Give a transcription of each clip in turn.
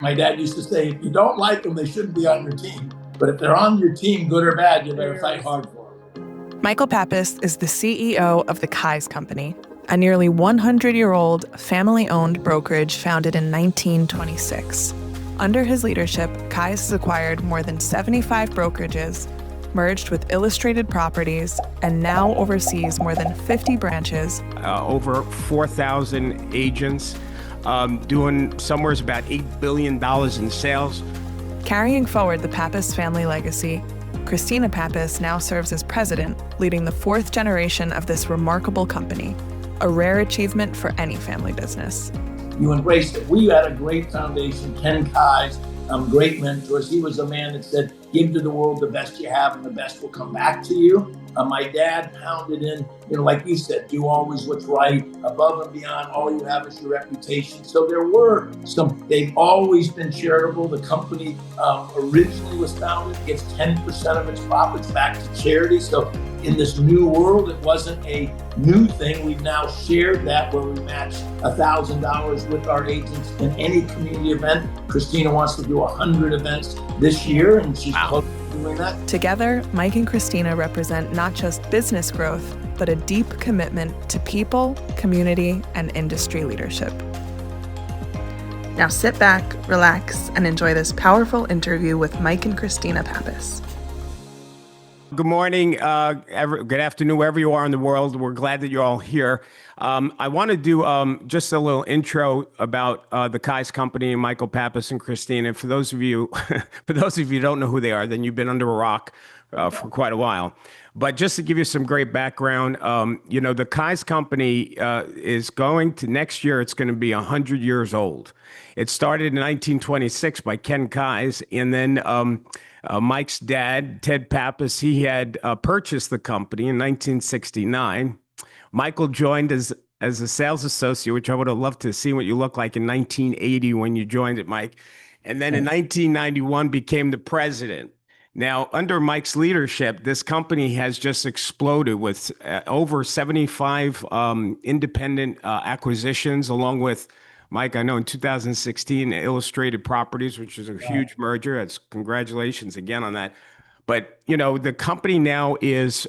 My dad used to say, if you don't like them, they shouldn't be on your team. But if they're on your team, good or bad, you better fight hard for them. Michael Pappas is the CEO of the Kai's Company, a nearly 100-year-old family-owned brokerage founded in 1926. Under his leadership, Kai's has acquired more than 75 brokerages, merged with Illustrated Properties, and now oversees more than 50 branches. Over 4,000 agents, doing somewhere about $8 billion in sales. Carrying forward the Pappas family legacy, Christina Pappas now serves as president, leading the fourth generation of this remarkable company, a rare achievement for any family business. You embraced it. We had a great foundation, Ken Kai's, great mentors. He was a man that said, give to the world the best you have and the best will come back to you. My dad pounded in, like you said, do always what's right, above and beyond. All you have is your reputation. So there were they've always been charitable. The company originally was founded, gets 10% of its profits back to charity. So in this new world, it wasn't a new thing. We've now shared that where we match $1,000 with our agents in any community event. Christina wants to do 100 events this year, and she's close to doing that. Together, Mike and Christina represent not just business growth, but a deep commitment to people, community, and industry leadership. Now sit back, relax, and enjoy this powerful interview with Mike and Christina Pappas. Good morning, good afternoon, wherever you are in the world. We're glad that you're all here. I want to do just a little intro about the Kai's Company, Michael Pappas and Christina. For those of you, who don't know who they are, then you've been under a rock for quite a while. But just to give you some great background, the Kai's Company is going to next year. It's going to be 100 years old. It started in 1926 by Ken Kai's, and then Mike's dad, Ted Pappas, he had purchased the company in 1969. Michael joined as a sales associate, which I would have loved to see what you look like in 1980 when you joined it, Mike. And then in 1991 became the president. Now, under Mike's leadership, this company has just exploded with over 75 independent acquisitions, along with Mike, I know in 2016, Illustrated Properties, which is a huge merger. That's congratulations again on that. But, the company now is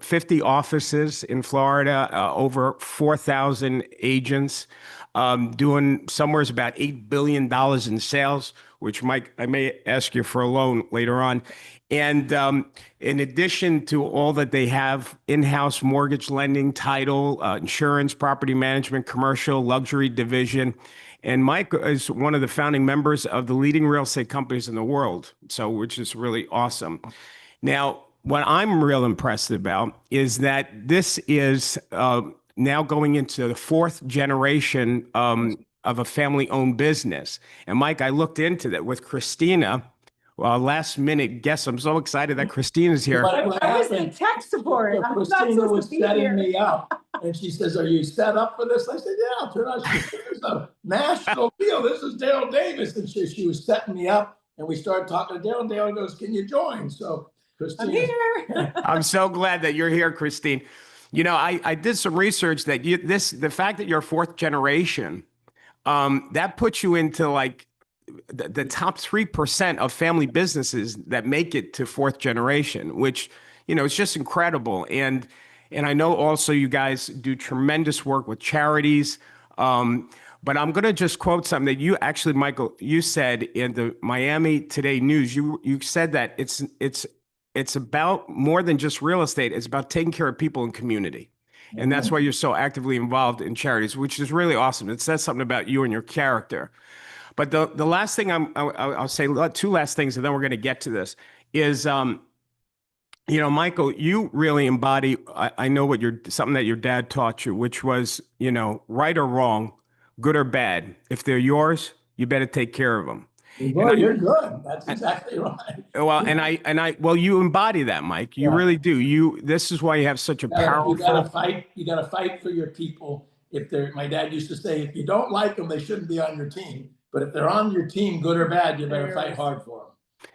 50 offices in Florida, over 4,000 agents, doing somewhere about $8 billion in sales, which, Mike, I may ask you for a loan later on. And in addition to all that they have, in-house mortgage lending, title, insurance, property management, commercial, luxury division. And Mike is one of the founding members of the leading real estate companies in the world, which is really awesome. Now, what I'm real impressed about is that this is now going into the fourth generation of a family-owned business. And Mike, I looked into that with Christina. Last minute guess. I'm so excited that Christina's here. I was in tech support. Christina was setting me up, and she says, "Are you set up for this?" I said, "Yeah." Turn out she said, "It's a national deal. This is Darryl Davis," and she was setting me up, and we started talking to Darryl. Darryl goes, "Can you join?" So Christina, I'm here. I'm so glad that you're here, Christine. I did some research that the fact that you're fourth generation, that puts you into like the top 3% of family businesses that make it to fourth generation, which, it's just incredible. And I know also you guys do tremendous work with charities. But I'm going to just quote something that you actually, Michael, you said in the Miami Today News. You said that it's about more than just real estate. It's about taking care of people in community. And that's why you're so actively involved in charities, which is really awesome. It says something about you and your character. But the last thing I'll say, two last things, and then we're going to get to this, is, Michael, you really embody, I know something that your dad taught you, which was, right or wrong, good or bad. If they're yours, you better take care of them. Well, you're good. That's exactly right. Well, you embody that, Mike. You really do. This is why you have such a powerful. You got to fight for your people. My dad used to say, if you don't like them, they shouldn't be on your team. But if they're on your team, good or bad, you better fight hard for them.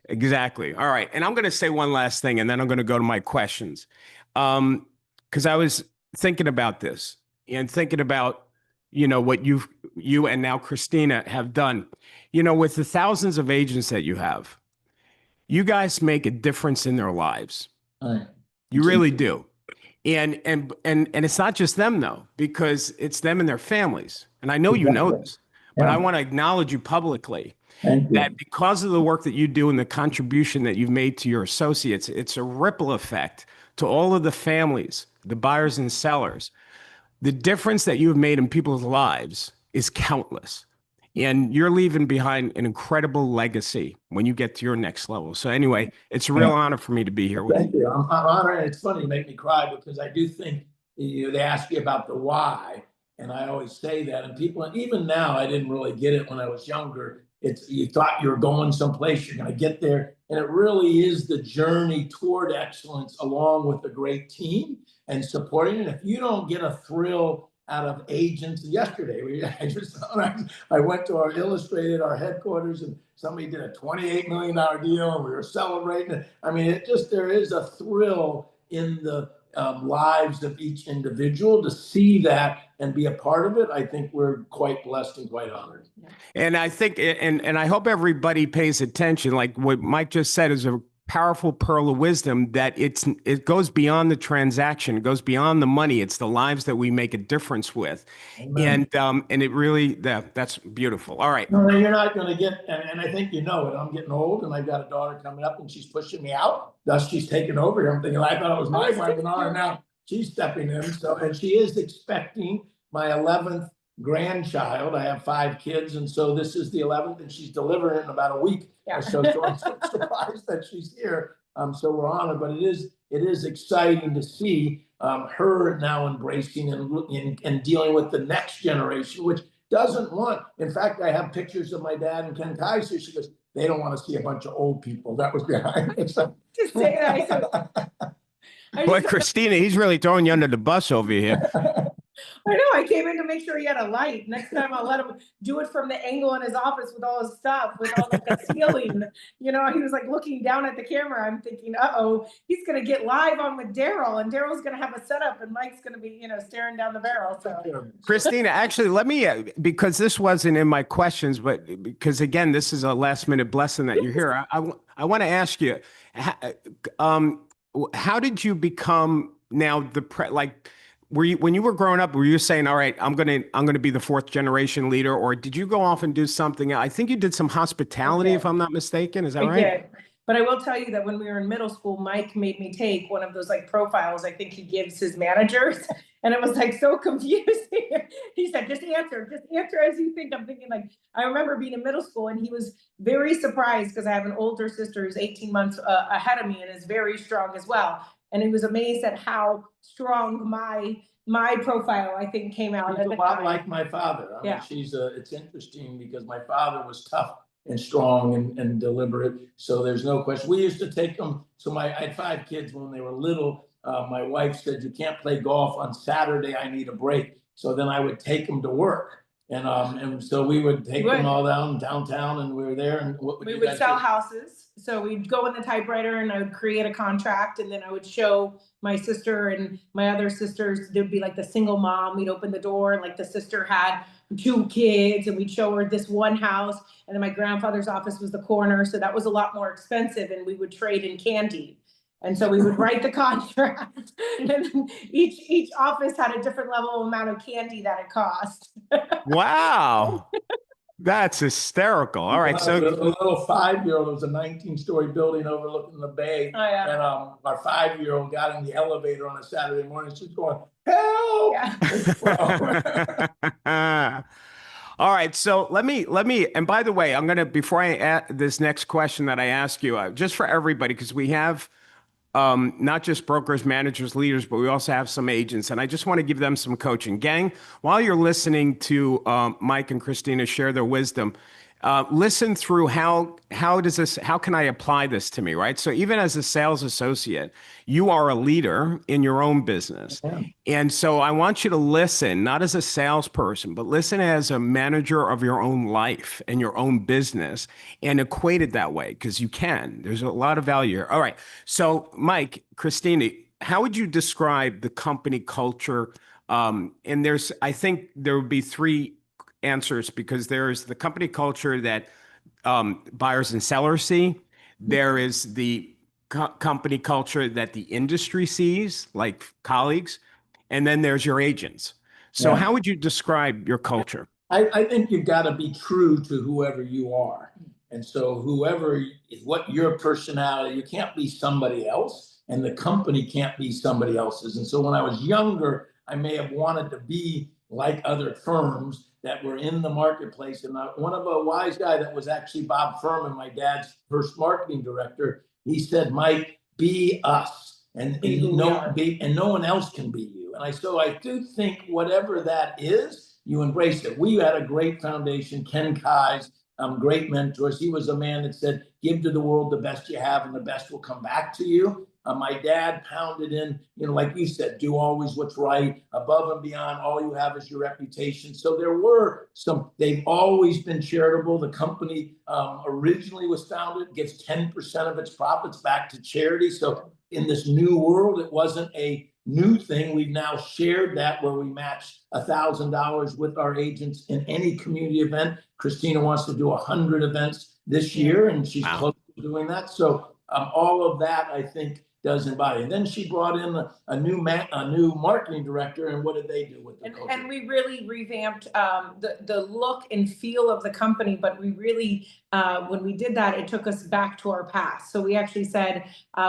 Exactly. All right. And I'm going to say one last thing, and then I'm going to go to my questions. Because I was thinking about this and thinking about, what you've you and now Christina have done. You know, with the thousands of agents that you have, you guys make a difference in their lives. Right. You really do. And it's not just them though, because it's them and their families. And I know you know this, but I want to acknowledge you publicly that because of the work that you do and the contribution that you've made to your associates, it's a ripple effect to all of the families, the buyers and sellers. The difference that you have made in people's lives is countless. And you're leaving behind an incredible legacy when you get to your next level. So anyway, it's a real honor for me to be here with you. Thank you. I'm honored. It's funny, you make me cry because I do think they ask you about the why. And I always say that. And people, even now, I didn't really get it when I was younger. You thought you were going someplace, you're going to get there. And it really is the journey toward excellence along with a great team and supporting it. If you don't get a thrill out of agents, yesterday, I went to our Illustrated, our headquarters, and somebody did a $28 million deal and we were celebrating it. I mean, there is a thrill in the lives of each individual to see that and be a part of it. I think we're quite blessed and quite honored. And I think, and I hope everybody pays attention. Like what Mike just said is a powerful pearl of wisdom, that it goes beyond the transaction, it goes beyond the money. It's the lives that we make a difference with. Amen. And it really, that's beautiful. All right. No, you're not going to get, and I think you know it. I'm getting old and I've got a daughter coming up and she's pushing me out. Thus she's taking over here. I'm thinking, I thought it was my wife and honor. Now she's stepping in. So, and she is expecting my 11th grandchild. I have 5 kids. And so this is the 11th and she's delivering in about a week. Yeah. So I'm so surprised that she's here. So we're honored, but it is exciting to see her now embracing and dealing with the next generation, which doesn't want. In fact, I have pictures of my dad and Ken Kaiser. She goes, they don't want to see a bunch of old people. That was behind it. So. Just say that. Boy, Christina, he's really throwing you under the bus over here. I know. I came in to make sure he had a light. Next time I'll let him do it from the angle in his office with all his stuff, with all the ceiling. You know, he was like looking down at the camera. I'm thinking, he's going to get live on with Darryl, and Darryl's going to have a setup, and Mike's going to be, staring down the barrel. So, Christina, actually, let me, because this wasn't in my questions, but because again, this is a last minute blessing that you're here. I want to ask you, how did you become now when you were growing up, were you saying, all right, I'm going to be the 4th generation leader, or did you go off and do something? I think you did some hospitality, if I'm not mistaken. Is that right? I did. But I will tell you that when we were in middle school, Mike made me take one of those profiles I think he gives his managers. And it was so confusing. He said, just answer as you think. I'm thinking I remember being in middle school and he was very surprised because I have an older sister who's 18 months ahead of me and is very strong as well. And he was amazed at how strong my profile, I think, came out. She's a lot like my father. I mean, it's interesting because my father was tough and strong and deliberate. So there's no question. We used to take them. So I had 5 kids when they were little. My wife said, you can't play golf on Saturday. I need a break. So then I would take them to work. And so we would take them all downtown and we were there. And we would sell houses. So we'd go in the typewriter and I would create a contract and then I would show my sister and my other sisters. There'd be the single mom. We'd open the door and the sister had 2 kids and we'd show her this one house. And then my grandfather's office was the corner. So that was a lot more expensive and we would trade in candy. And so we would write the contract and then each office had a different level amount of candy that it cost. Wow. That's hysterical. All right. So the little 5-year-old, it was a 19-story building overlooking the bay. Oh, yeah. And our 5-year-old got in the elevator on a Saturday morning. She's going, help. Yeah. All right. So let me, and by the way, I'm going to, before I add this next question that I ask you, just for everybody, because we have not just brokers, managers, leaders, but we also have some agents. And I just want to give them some coaching. Gang, while you're listening to Mike and Christina share their wisdom, listen through how can I apply this to me, right? So even as a sales associate, you are a leader in your own business. Yeah. And so I want you to listen, not as a salesperson, but listen as a manager of your own life and your own business and equate it that way because you can. There's a lot of value here. All right. So Mike, Christina, how would you describe the company culture? And I think there would be 3 answers, because there's the company culture that buyers and sellers see. There is the company culture that the industry sees, like colleagues, and then there's your agents. So Yeah. how would you describe your culture? I think you've got to be true to whoever you are. And so what your personality, you can't be somebody else, and the company can't be somebody else's. And so when I was younger, I may have wanted to be like other firms that were in the marketplace. And one of a wise guy that was actually Bob Furman, my dad's first marketing director, he said, Mike, be us. And no one else can be you. And I do think whatever that is, you embrace it. We had a great foundation, Ken Kai's, great mentors. He was a man that said, give to the world the best you have and the best will come back to you. My dad pounded in, like you said, do always what's right, above and beyond. All you have is your reputation. So there were they've always been charitable. The company originally was founded, gives 10% of its profits back to charity. So in this new world, it wasn't a new thing. We've now shared that, where we match $1,000 with our agents in any community event. Christina wants to do 100 events this year, and she's close to doing that. So all of that, I think, does embody. And then she brought in a new marketing director, and what did they do with the culture? And we really revamped the look and feel of the company. But we really, when we did that, it took us back to our past. So we actually said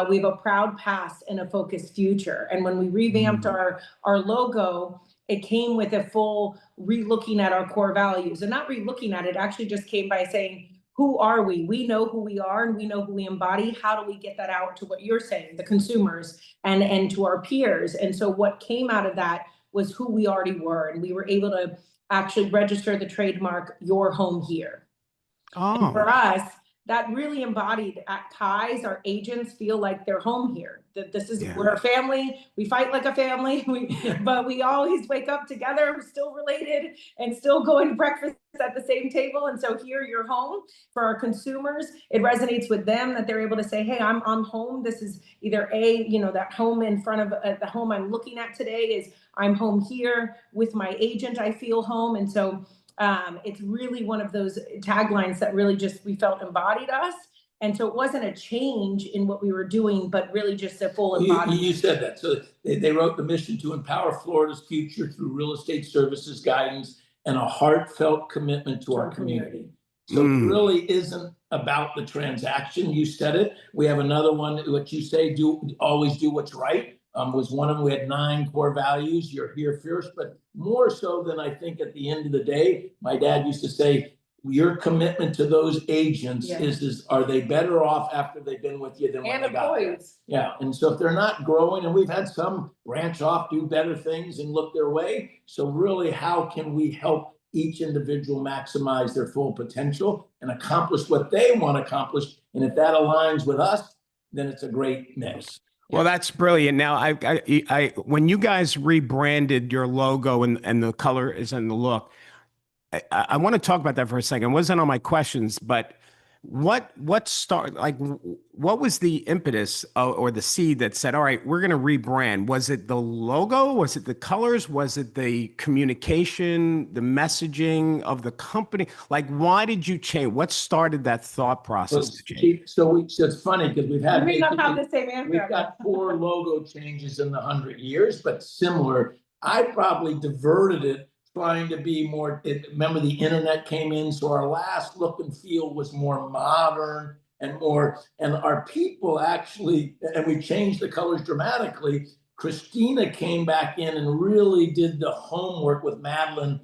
we have a proud past and a focused future. And when we revamped our logo, it came with a full re-looking at our core values, and not re-looking at it, actually just came by saying, who are we? We know who we are and we know who we embody. How do we get that out to what you're saying, the consumers and to our peers? And so what came out of that was who we already were. And we were able to actually register the trademark, Your Home Here. Oh. And for us, that really embodied at Kai's, our agents feel like they're home here. That this is, we're a family. We fight like a family, but we always wake up together. We're still related and still going to breakfast at the same table. And so here, you're home. For our consumers, it resonates with them that they're able to say, hey, I'm home. This is either that home in front of the home I'm looking at today is I'm home here with my agent. I feel home. And so it's really one of those taglines that really just, we felt embodied us. And so it wasn't a change in what we were doing, but really just a full embodiment. You said that. So they wrote the mission to empower Florida's future through real estate services, guidance, and a heartfelt commitment to our community. So it really isn't about the transaction. You said it. We have another one, what you say, always do what's right. Was one of them. We had 9 core values. You're here first, but more so than I think at the end of the day, my dad used to say, your commitment to those agents is are they better off after they've been with you than when they got there? Yeah. And so if they're not growing, and we've had some branch off, do better things and look their way. So really, how can we help each individual maximize their full potential and accomplish what they want to accomplish? And if that aligns with us, then it's a great mix. Well, that's brilliant. Now, I when you guys rebranded your logo and the color is in the look, I want to talk about that for a second. It wasn't on my questions, but what was the impetus or the seed that said, all right, we're going to rebrand? Was it the logo? Was it the colors? Was it the communication, the messaging of the company? Like, why did you change? What started that thought process to change? So it's funny because we've had, we don't have the same answer. We've got 4 logo changes in the 100 years, but similar. I probably diverted it, trying to be more, remember the internet came in, so our last look and feel was more modern and our people actually, and we changed the colors dramatically. Christina came back in and really did the homework with Madeline,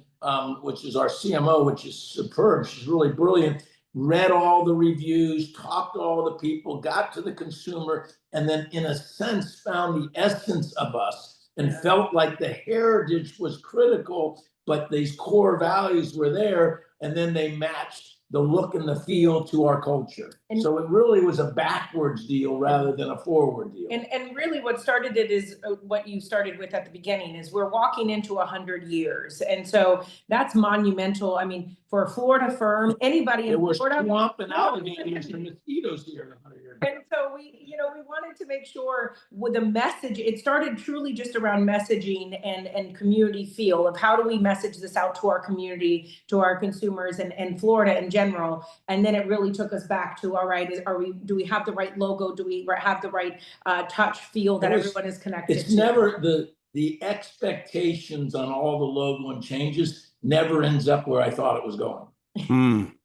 which is our CMO, which is superb. She's really brilliant. Read all the reviews, talked to all the people, got to the consumer, and then in a sense found the essence of us and felt like the heritage was critical, but these core values were there, and then they matched the look and the feel to our culture. And so it really was a backwards deal rather than a forward deal. And really what started it is what you started with at the beginning is we're walking into 100 years. And so that's monumental. I mean, for a Florida firm, anybody There in was Florida. swamp and alligators and mosquitoes here. And so we wanted to make sure with the message, it started truly just around messaging and community feel of how do we message this out to our community, to our consumers and Florida in general. And then it really took us back to, all right, do we have the right logo? Do we have the right touch feel that everyone is connected It's to? never the expectations on all the logo and changes never ends up where I thought it was going.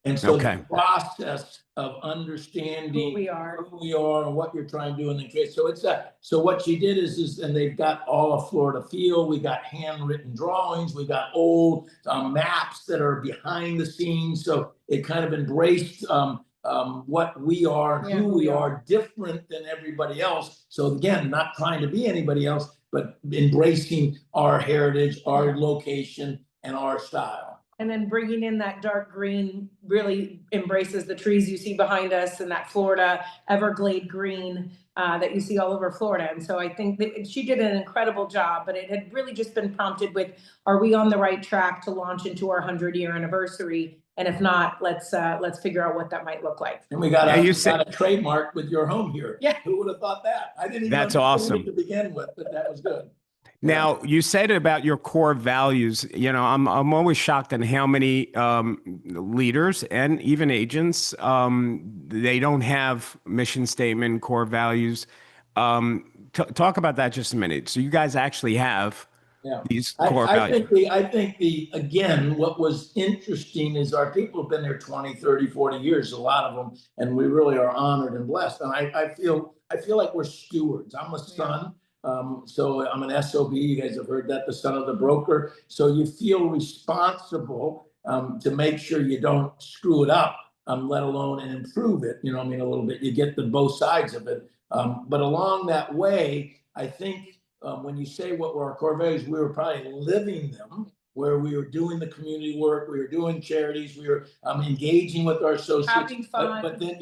And so the process of understanding who we are and what you're trying to do and then create. So so what she did is and they've got all of Florida feel. We got handwritten drawings. We got old maps that are behind the scenes. So it kind of embraced what we are, who we are, different than everybody else. So again, not trying to be anybody else, but embracing our heritage, our location, and our style. And then bringing in that dark green really embraces the trees you see behind us and that Florida Everglade green that you see all over Florida. And so I think that she did an incredible job, but it had really just been prompted with, are we on the right track to launch into our 100-year anniversary? And if not, let's figure out what that might look like. And we got a trademark with your home here. Yeah. Who would have thought that? I didn't even That's awesome to begin with, but that was good. Now, you said about your core values. I'm always shocked at how many leaders and even agents, they don't have mission statement, core values. Talk about that just a minute. So you guys actually have these core values. I think again, what was interesting is our people have been there 20, 30, 40 years, a lot of them, and we really are honored and blessed. And I feel like we're stewards. I'm a son. So I'm an SOB. You guys have heard that, the son of the broker. So you feel responsible to make sure you don't screw it up, let alone and improve it. A little bit. You get both sides of it. But along that way, I think when you say what were our core values, we were probably living them, where we were doing the community work, we were doing charities, we were engaging with our associates. Having fun. But then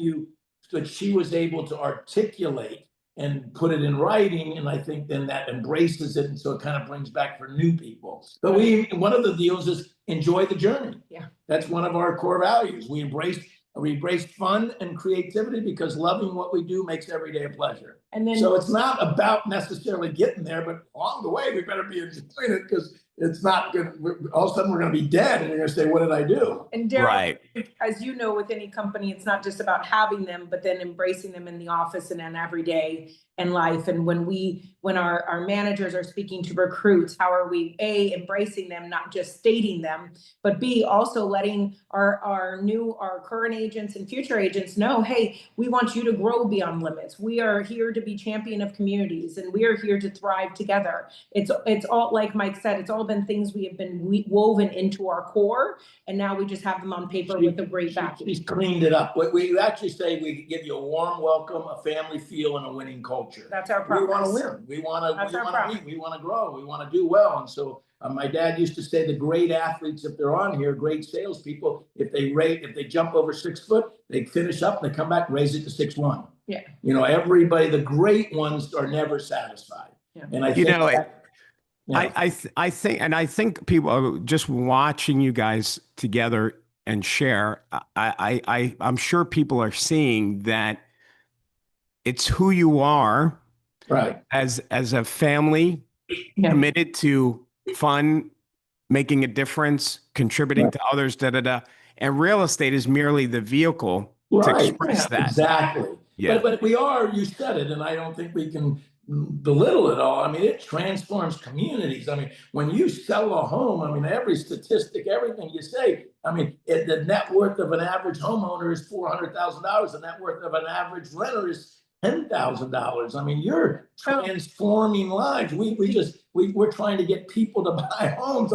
she was able to articulate and put it in writing, and I think then that embraces it, and so it kind of brings back for new people. But one of the deals is enjoy the journey. Yeah, that's one of our core values. We embrace fun and creativity because loving what we do makes every day a pleasure. And then, so it's not about necessarily getting there, but along the way we better be enjoying it because it's not good. All of a sudden we're going to be dead, and you're going to say, "What did I do?" And Darryl, right, as you know, with any company, it's not just about having them, but then embracing them in the office and in every day and life. And when our managers are speaking to recruits, how are we embracing them, not just stating them, but B, also letting our current agents and future agents know, hey, we want you to grow beyond limits. We are here to be champion of communities, and we are here to thrive together. It's all, like Mike said, it's all been things we have been woven into our core, and now we just have them on paper with a great backing. She's cleaned it up. We actually say we give you a warm welcome, a family feel, and a winning culture. That's our promise. We want to win. We want to we want to grow. We want to do well. And so my dad used to say the great athletes, if they're on here, great salespeople, if they jump over 6 foot, they finish up and they come back, raise it to 6'1". Yeah. Everybody, the great ones are never satisfied. Yeah. And I think I think people are just watching you guys together and share. I'm sure people are seeing that it's who you are, right? As a family, committed to fun, making a difference, contributing to others, and real estate is merely the vehicle to express that. Exactly. Yeah. But we are, you said it, and I don't think we can belittle it all. It transforms communities. When you sell a home, every statistic, everything you say, the net worth of an average homeowner is $400,000. The net worth of an average renter is $10,000. You're transforming lives. We're trying to get people to buy homes.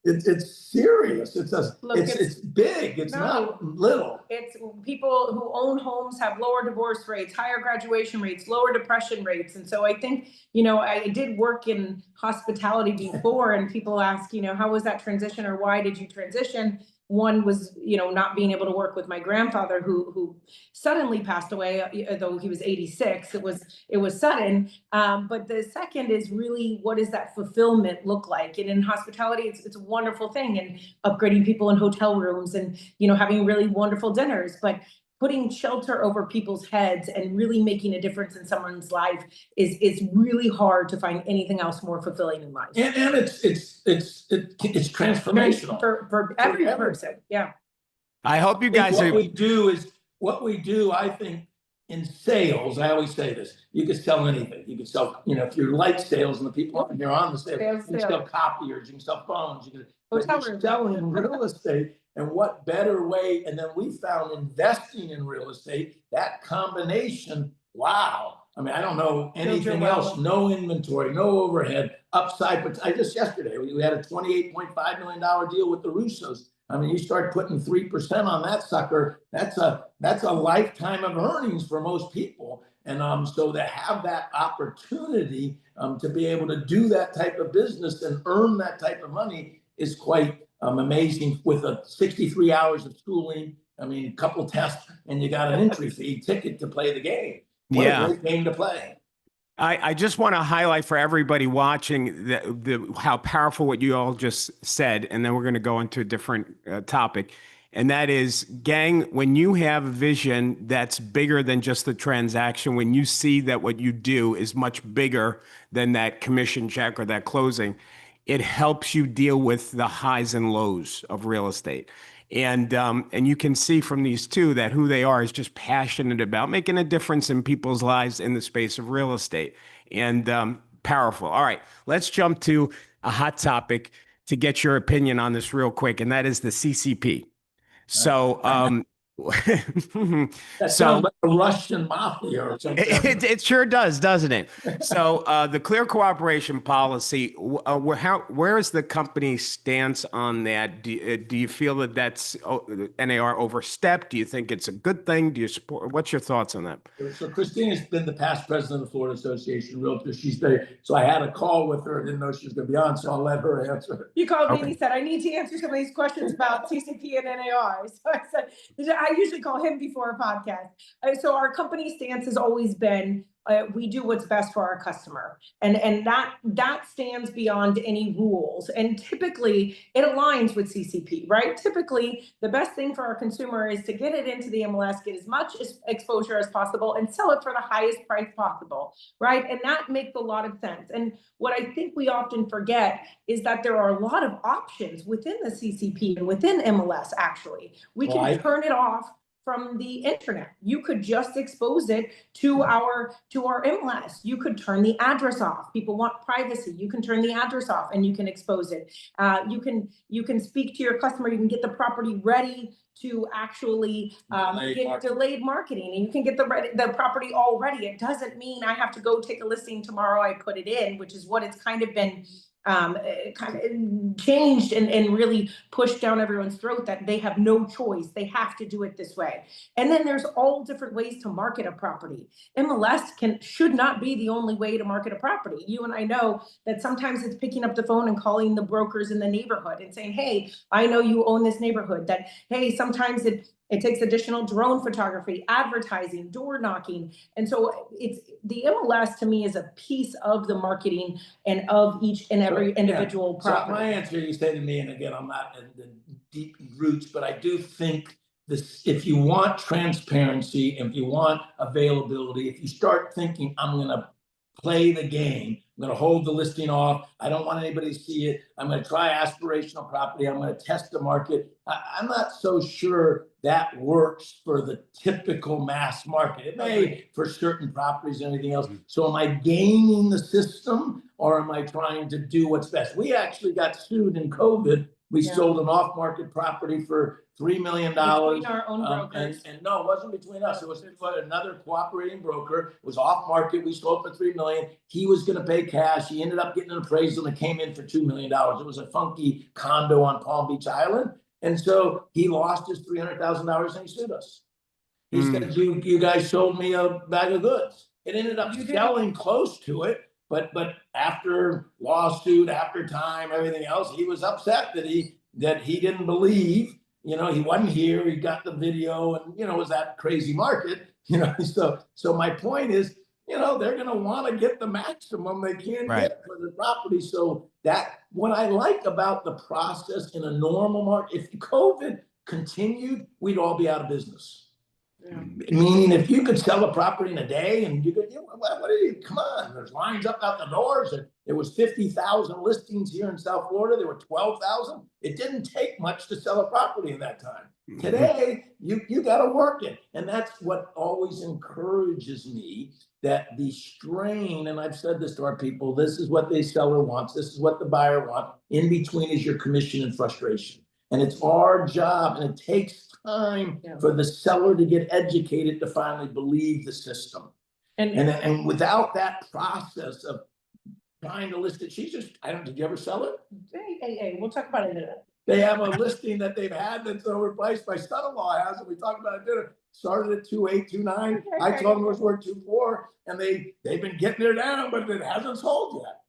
It's serious. It's big. It's not little. It's people who own homes have lower divorce rates, higher graduation rates, lower depression rates. And so I think, I did work in hospitality before, and people ask, how was that transition, or why did you transition? One was, not being able to work with my grandfather who suddenly passed away, though he was 86. It was sudden. But the second is really, what does that fulfillment look like? And in hospitality, it's a wonderful thing, and upgrading people in hotel rooms and, having really wonderful dinners. But putting shelter over people's heads and really making a difference in someone's life is really hard to find anything else more fulfilling in life. And it's transformational for every person. Yeah. I hope you guys what we do, I think, in sales, I always say this, you can sell anything. You can sell, if you like sales and the people you're on the sales, you can sell copiers, you can sell phones, but you're selling real estate. And what better way? And then we found investing in real estate, that combination, wow. I mean, I don't know anything else, no inventory, no overhead, upside. But yesterday, we had a $28.5 million deal with the Russos. I mean, you start putting 3% on that sucker, that's a lifetime of earnings for most people. And so to have that opportunity to be able to do that type of business and earn that type of money is quite amazing, with 63 hours of schooling. I mean, a couple tests, and you got an entry fee ticket to play the game. What a great game to play. I just want to highlight for everybody watching how powerful what you all just said, and then we're going to go into a different topic. And that is, gang, when you have a vision that's bigger than just the transaction, when you see that what you do is much bigger than that commission check or that closing, it helps you deal with the highs and lows of real estate. And you can see from these two that who they are is just passionate about making a difference in people's lives in the space of real estate, and powerful. All right, let's jump to a hot topic to get your opinion on this real quick, and that is the CCP. So, that sounds like a Russian mafia or something. It sure does, doesn't it? So the clear cooperation policy, where is the company's stance on that? Do you feel that that's NAR overstepped? Do you think it's a good thing? Do you support? What's your thoughts on that? So Christina's been the past president of the Florida Association of Realtors. So I had a call with her. I didn't know she was going to be on, so I'll let her answer. You called me and he said, I need to answer some of these questions about CCP and NAR. So I said, I usually call him before a podcast. So our company stance has always been, we do what's best for our customer. And that stands beyond any rules. And typically it aligns with CCP, right? Typically the best thing for our consumer is to get it into the MLS, get as much exposure as possible, and sell it for the highest price possible, right? And that makes a lot of sense. And what I think we often forget is that there are a lot of options within the CCP and within MLS, actually. We can turn it off from the internet. You could just expose it to our MLS. You could turn the address off. People want privacy. You can turn the address off and you can expose it. You can speak to your customer. You can get the property ready to actually get delayed marketing, and you can get the property all ready. It doesn't mean I have to go take a listing tomorrow. I put it in, which is what it's kind of been changed and really pushed down everyone's throat, that they have no choice. They have to do it this way. And then there's all different ways to market a property. MLS should not be the only way to market a property. You and I know that sometimes it's picking up the phone and calling the brokers in the neighborhood and saying, hey, I know you own this neighborhood. That, hey, sometimes it takes additional drone photography, advertising, door knocking. And so the MLS to me is a piece of the marketing and of each and every individual property. So my answer, you say to me, and again, I'm not in the deep roots, but I do think this, if you want transparency, if you want availability, if you start thinking, I'm going to play the game, I'm going to hold the listing off, I don't want anybody to see it, I'm going to try aspirational property, I'm going to test the market, I'm not so sure that works for the typical mass market. It may for certain properties and everything else. So am I gaming the system, or am I trying to do what's best? We actually got sued in COVID. We sold an off-market property for $3 million. Between our own brokers. And no, it wasn't between us. It was another cooperating broker. It was off-market. We sold for $3 million. He was going to pay cash. He ended up getting an appraisal and it came in for $2 million. It was a funky condo on Palm Beach Island. And so he lost his $300,000 and he sued us. He said, you guys sold me a bag of goods. It ended up selling close to it. But after lawsuit, after time, everything else, he was upset that he didn't believe he wasn't here. He got the video, and it was that crazy market. So my point is, they're going to want to get the maximum they can get for the property. So that what I like about the process in a normal market, if COVID continued, we'd all be out of business. Yeah. Meaning, if you could sell a property in a day, and you could, come on, there's lines up out the doors. And there was 50,000 listings here in South Florida. There were 12,000. It didn't take much to sell a property in that time. Mm-hmm. Today, you got to work it, and that's what always encourages me. That the strain, and I've said this to our people, this is what the seller wants, this is what the buyer wants. In between is your commission and frustration. And it's our job, and it takes time for the seller to get educated to finally believe the system. And without that process of trying to list it, did you ever sell it? Hey, we'll talk about it in a minute. They have a listing that they've had that's overpriced. My son-in-law has it. We talked about it at dinner. Started at 2.8, 2.9. I told them it was worth 2.4, and they've been getting there down, but it hasn't sold yet.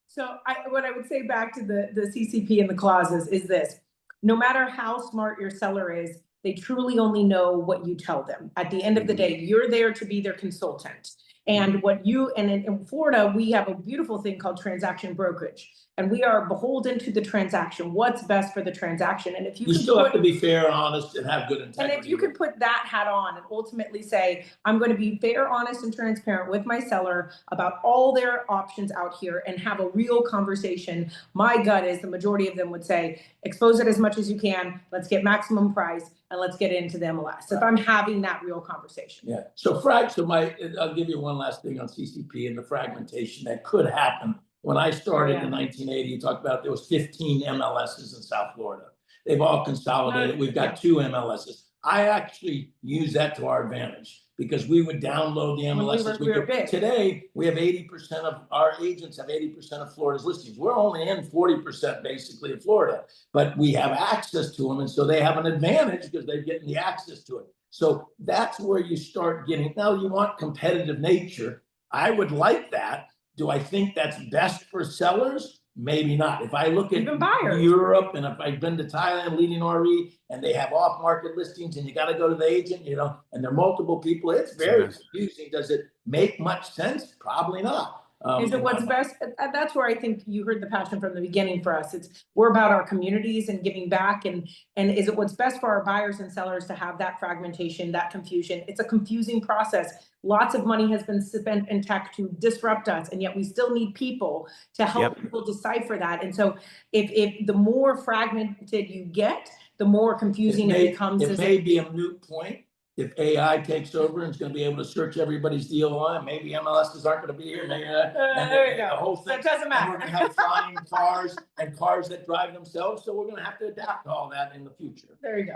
So what I would say back to the CCP and the clauses is this: no matter how smart your seller is, they truly only know what you tell them. At the end of the day, you're there to be their consultant. And in Florida, we have a beautiful thing called transaction brokerage. And we are beholden to the transaction. What's best for the transaction? And if you still have to be fair, honest, and have good integrity. And if you could put that hat on and ultimately say, I'm going to be fair, honest, and transparent with my seller about all their options out here and have a real conversation, my gut is the majority of them would say, expose it as much as you can. Let's get maximum price and let's get into the MLS. If I'm having that real conversation. Yeah. So I'll give you one last thing on CCP and the fragmentation that could happen. When I started in 1980, you talked about there was 15 MLSs in South Florida. They've all consolidated. We've got 2 MLSs. I actually use that to our advantage because we would download the MLSs. Today, we have 80% of our agents have 80% of Florida's listings. We're only in 40% basically of Florida, but we have access to them. And so they have an advantage because they're getting the access to it. So that's where you start getting, now you want competitive nature. I would like that. Do I think that's best for sellers? Maybe not. If I look at Europe, and if I've been to Thailand leading RE and they have off-market listings and you got to go to the agent, and there are multiple people, it's very confusing. Does it make much sense? Probably not. Is it what's best? That's where I think you heard the passion from the beginning for us. We're about our communities and giving back. And is it what's best for our buyers and sellers to have that fragmentation, that confusion? It's a confusing process. Lots of money has been spent in tech to disrupt us, and yet we still need people to help people decipher that. And so if the more fragmented you get, the more confusing it becomes. It may be a moot point. If AI takes over and it's going to be able to search everybody's deal on, maybe MLSs aren't going to be here. There you go. The whole thing. So it doesn't matter. We're going to have flying cars and cars that drive themselves. So we're going to have to adapt to all that in the future. There you go.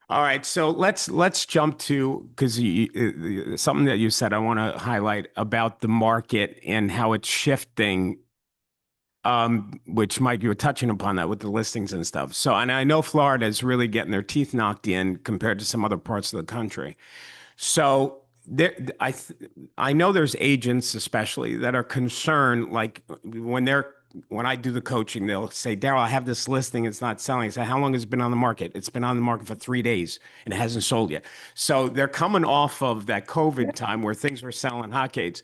All right, so let's jump to, because something that you said I want to highlight about the market and how it's shifting, which Mike, you were touching upon that with the listings and stuff. So, and I know Florida is really getting their teeth knocked in compared to some other parts of the country. So I know there's agents especially that are concerned, like when I do the coaching, they'll say, Darryl, I have this listing, it's not selling. I say, how long has it been on the market? It's been on the market for 3 days and it hasn't sold yet. So they're coming off of that COVID time where things were selling hotcakes.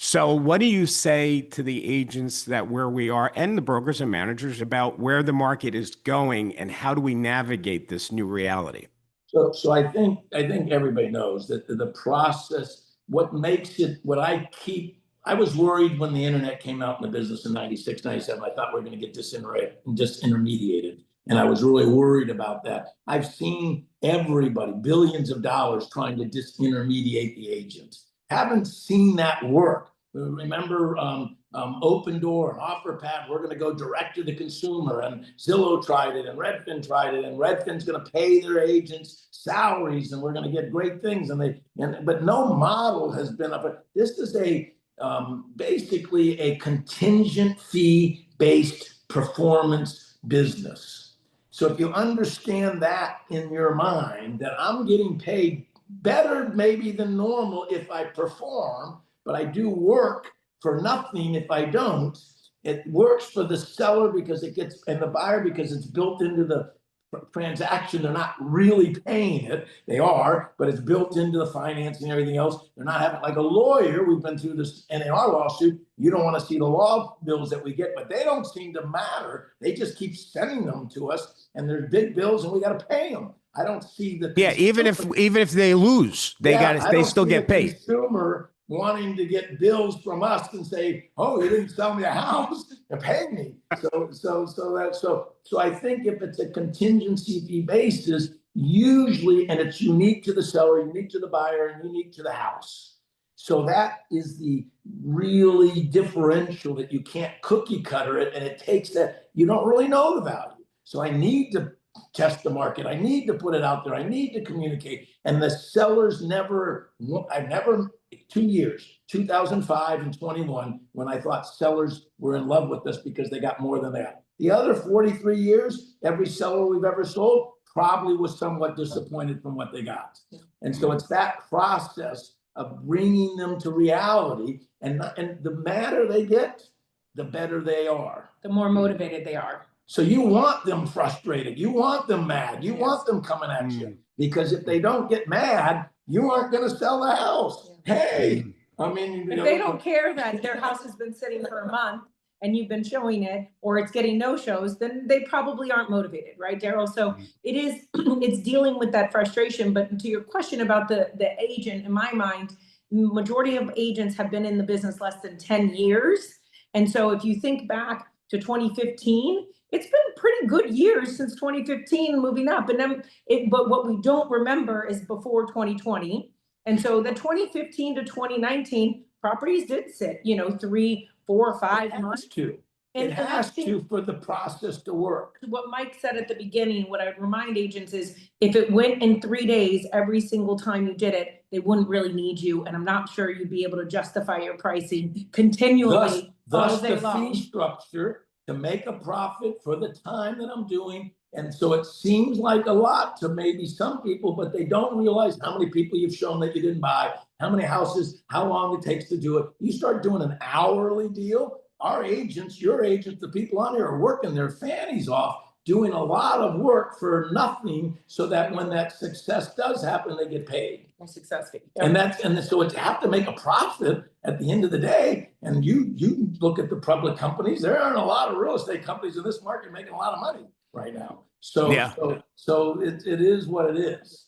So what do you say to the agents that where we are and the brokers and managers about where the market is going and how do we navigate this new reality? So I think everybody knows that the process, what makes it, I was worried when the internet came out in the business in 96, 97. I thought we were going to get disintermediated. And I was really worried about that. I've seen everybody, billions of dollars trying to disintermediate the agents. Haven't seen that work. Remember Open Door and OfferPad, we're going to go direct to the consumer, and Zillow tried it and Redfin tried it, and Redfin's going to pay their agents salaries and we're going to get great things. But no model has been up. This is basically a contingent fee based performance business. So if you understand that in your mind, that I'm getting paid better maybe than normal if I perform, but I do work for nothing if I don't. It works for the seller because and the buyer because it's built into the transaction. They're not really paying it. They are, but it's built into the financing and everything else. They're not having, like a lawyer, we've been through this NAR lawsuit. You don't want to see the law bills that we get, but they don't seem to matter. They just keep sending them to us, and they're big bills, and we got to pay them. I don't see the Yeah, even if they lose, they still get paid. Consumer wanting to get bills from us and say, "Oh, you didn't sell me a house, and pay me." So I think if it's a contingency fee basis, usually, and it's unique to the seller, unique to the buyer, and unique to the house. So that is the really differential, that you can't cookie cutter it, and it takes that, you don't really know the value. So I need to test the market. I need to put it out there. I need to communicate. And the sellers I've never, 2 years, 2005 and 21, when I thought sellers were in love with us because they got more than that. The other 43 years, every seller we've ever sold probably was somewhat disappointed from what they got. And so it's that process of bringing them to reality, and the madder they get, the better they are. The more motivated they are. So you want them frustrated. You want them mad. You want them coming at you. Because if they don't get mad, you aren't going to sell the house. Hey, I mean, if they don't care that their house has been sitting for a month and you've been showing it, or it's getting no shows, then they probably aren't motivated, right, Darryl? So it's dealing with that frustration. But to your question about the agent, in my mind, majority of agents have been in the business less than 10 years. And so if you think back to 2015, it's been pretty good years since 2015 moving up. And then but what we don't remember is before 2020. And so the 2015 to 2019 properties did sit, 3, 4, 5 months. It has to for the process to work. What Mike said at the beginning, what I would remind agents is, if it went in 3 days every single time you did it, they wouldn't really need you. And I'm not sure you'd be able to justify your pricing continually. Thus the fee structure to make a profit for the time that I'm doing. And so it seems like a lot to maybe some people, but they don't realize how many people you've shown that you didn't buy, how many houses, how long it takes to do it. You start doing an hourly deal, our agents, your agents, the people on here are working their fannies off, doing a lot of work for nothing, so that when that success does happen, they get paid. Success fee. And so it's have to make a profit at the end of the day. And you look at the public companies, there aren't a lot of real estate companies in this market making a lot of money right now. So it is what it is.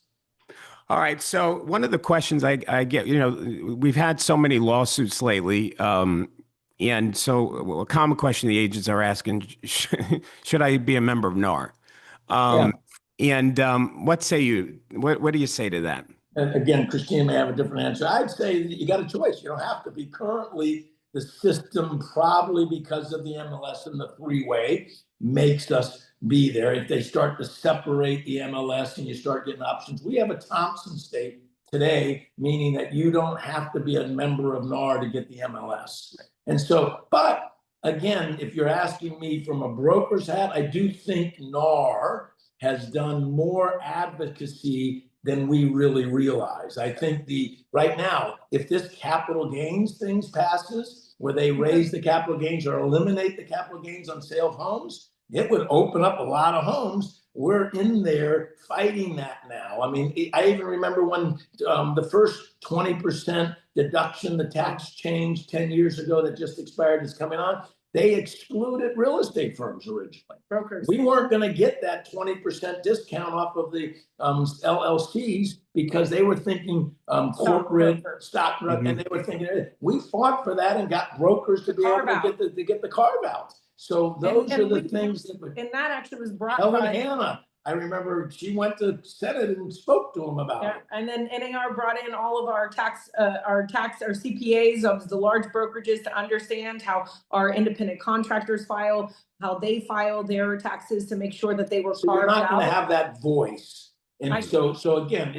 All right. So one of the questions I get, we've had so many lawsuits lately. And so a common question the agents are asking, should I be a member of NAR? And what say you? What do you say to that? And again, Christina may have a different answer. I'd say that you got a choice. You don't have to be. Currently, the system, probably because of the MLS and the three-way, makes us be there. If they start to separate the MLS and you start getting options, we have a Thompson state today, meaning that you don't have to be a member of NAR to get the MLS. And so, but again, if you're asking me from a broker's hat, I do think NAR has done more advocacy than we really realize. I think right now, if this capital gains things passes, where they raise the capital gains or eliminate the capital gains on sale of homes, it would open up a lot of homes. We're in there fighting that now. I mean, I even remember when the first 20% deduction, the tax change 10 years ago that just expired is coming on. They excluded real estate firms originally. Brokers. We weren't going to get that 20% discount off of the LLCs because they were thinking corporate stock, and they were thinking, we fought for that and got brokers to be able to get the carve out. So those are the things that. And that actually was brought by Hannah. I remember she went to Senate and spoke to them about it. And then NAR brought in all of our CPAs of the large brokerages to understand how our independent contractors file, how they file their taxes to make sure that they were carved out. You're not going to have that voice. And so again,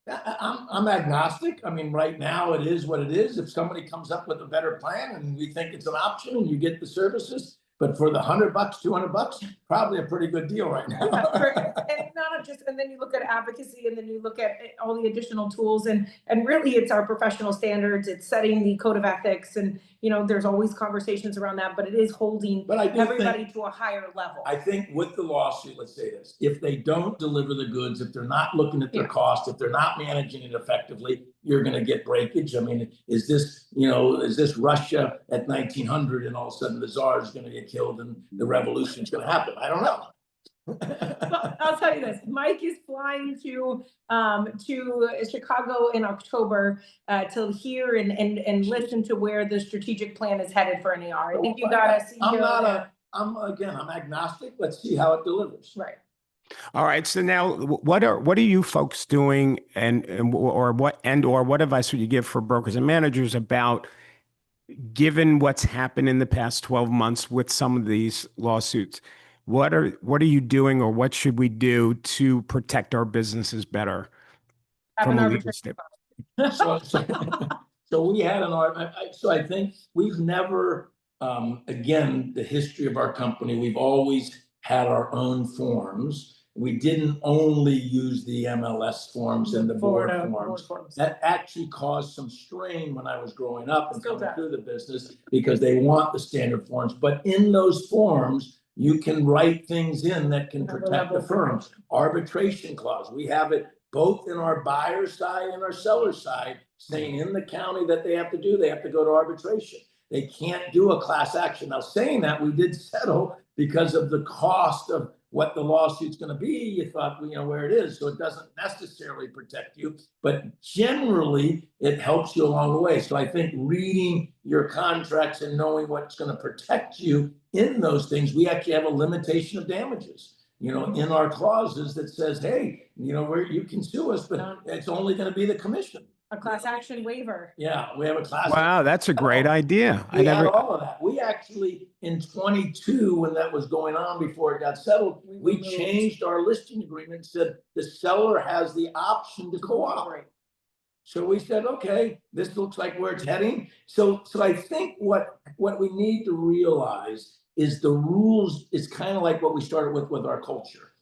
I'm agnostic. I mean, right now it is what it is. If somebody comes up with a better plan and we think it's an option and you get the services, But for the $100, $200, probably a pretty good deal right now. And not just, and then you look at advocacy, and then you look at all the additional tools, and really it's our professional standards, it's setting the code of ethics, and there's always conversations around that, but it is holding everybody to a higher level. I think with the lawsuit, let's say this, if they don't deliver the goods, if they're not looking at their cost, if they're not managing it effectively, you're going to get breakage. I mean, is this Russia at 1900 and all of a sudden the Tsar is going to get killed and the revolution is going to happen? I don't know. Well, I'll tell you this, Mike is flying to Chicago in October to hear and listen to where the strategic plan is headed for NAR. I think you got to see. I'm agnostic. Let's see how it delivers. Right. All right. So now, what are you folks doing, or what advice would you give for brokers and managers about, given what's happened in the past 12 months with some of these lawsuits? What are you doing, or what should we do to protect our businesses better from a legal standpoint? So we had so I think we've never, again, the history of our company, we've always had our own forms. We didn't only use the MLS forms and the board forms. That actually caused some strain when I was growing up and coming through the business, because they want the standard forms. But in those forms, you can write things in that can protect the firms. Arbitration clause, we have it both in our buyer side and our seller side, saying in the county that they have to go to arbitration. They can't do a class action. Now, saying that, we did settle because of the cost of what the lawsuit's going to be. You thought, where it is, so it doesn't necessarily protect you, but generally it helps you along the way. So I think reading your contracts and knowing what's going to protect you in those things, we actually have a limitation of damages, in our clauses that says, hey, where you can sue us, but it's only going to be the commission. A class action waiver. Yeah, we have a class. Wow, that's a great idea. We had all of that. We actually, in 22, when that was going on before it got settled, we changed our listing agreement and said the seller has the option to cooperate. So we said, okay, this looks like where it's heading. So I think what we need to realize is the rules is kind of like what we started with our culture.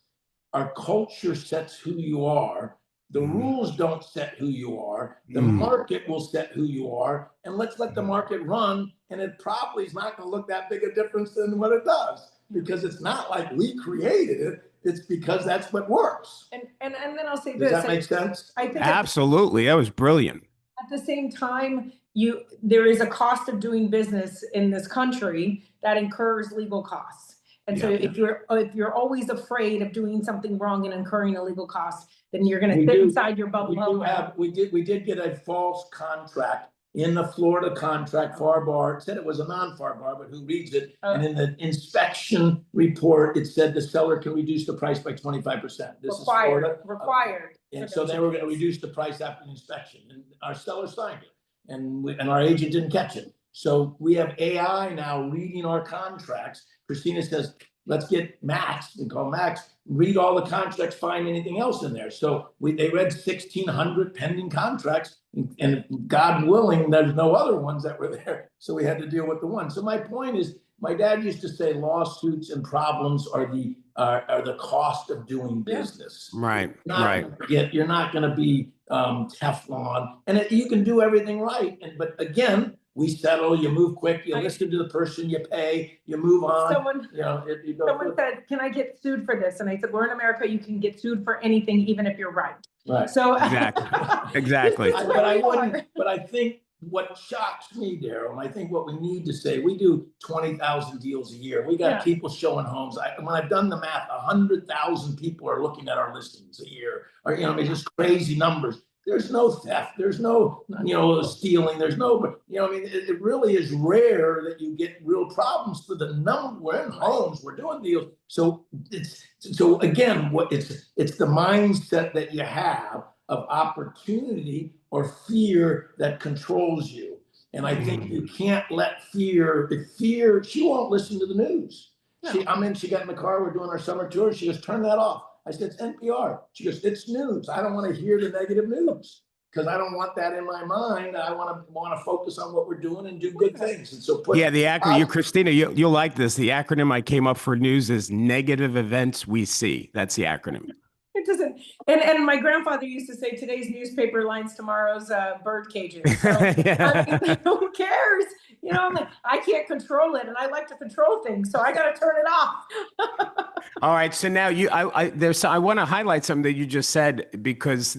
Our culture sets who you are. The rules don't set who you are. The market will set who you are. And let's let the market run. And it probably is not going to look that big a difference than what it does, because it's not like we created it. It's because that's what works. And then I'll say this. Does that make sense? I think absolutely. That was brilliant. At the same time, there is a cost of doing business in this country that incurs legal costs. And so if you're always afraid of doing something wrong and incurring a legal cost, then you're going to sit inside your bubble. We did get a false contract in the Florida contract. FAR it said it was a non-FAR bar, but who reads it? And in the inspection report, it said the seller can reduce the price by 25%. This is Florida. Required. And so they were going to reduce the price after the inspection, and our seller signed it, and our agent didn't catch it. So we have AI now reading our contracts. Christina says, let's get Max, we call Max, read all the contracts, find anything else in there. So they read 1,600 pending contracts, and God willing, there's no other ones that were there. So we had to deal with the one. So my point is, my dad used to say lawsuits and problems are the cost of doing business. Right, You're not going to be Teflon, and you can do everything right. But again, we settle, you move quick, you listen to the person, you pay, you move on. Someone said, can I get sued for this? And I said, we're in America, you can get sued for anything, even if you're right. Right. So exactly. But I think what shocks me, Darryl, and I think what we need to say, we do 20,000 deals a year. We got people showing homes. When I've done the math, 100,000 people are looking at our listings a year. Or just crazy numbers. There's no theft. There's no, stealing. There's no, it really is rare that you get real problems for the number. We're in homes, we're doing deals. So again, it's the mindset that you have of opportunity or fear that controls you. And I think you can't let fear, she won't listen to the news. No. She got in the car, we're doing our summer tour. She goes, turn that off. I said, it's NPR. She goes, it's news. I don't want to hear the negative news. because I don't want that in my mind. I want to focus on what we're doing and do good things. And so put Yeah, the acronym, Christina, you'll like this. The acronym I came up for news is negative events we see. That's the acronym. It doesn't. And my grandfather used to say, today's newspaper lines tomorrow's bird cages. So Yeah. I mean, who cares? You know, I'm like, I can't control it, and I like to control things, so I got to turn it off. All right. So now I want to highlight something that you just said, because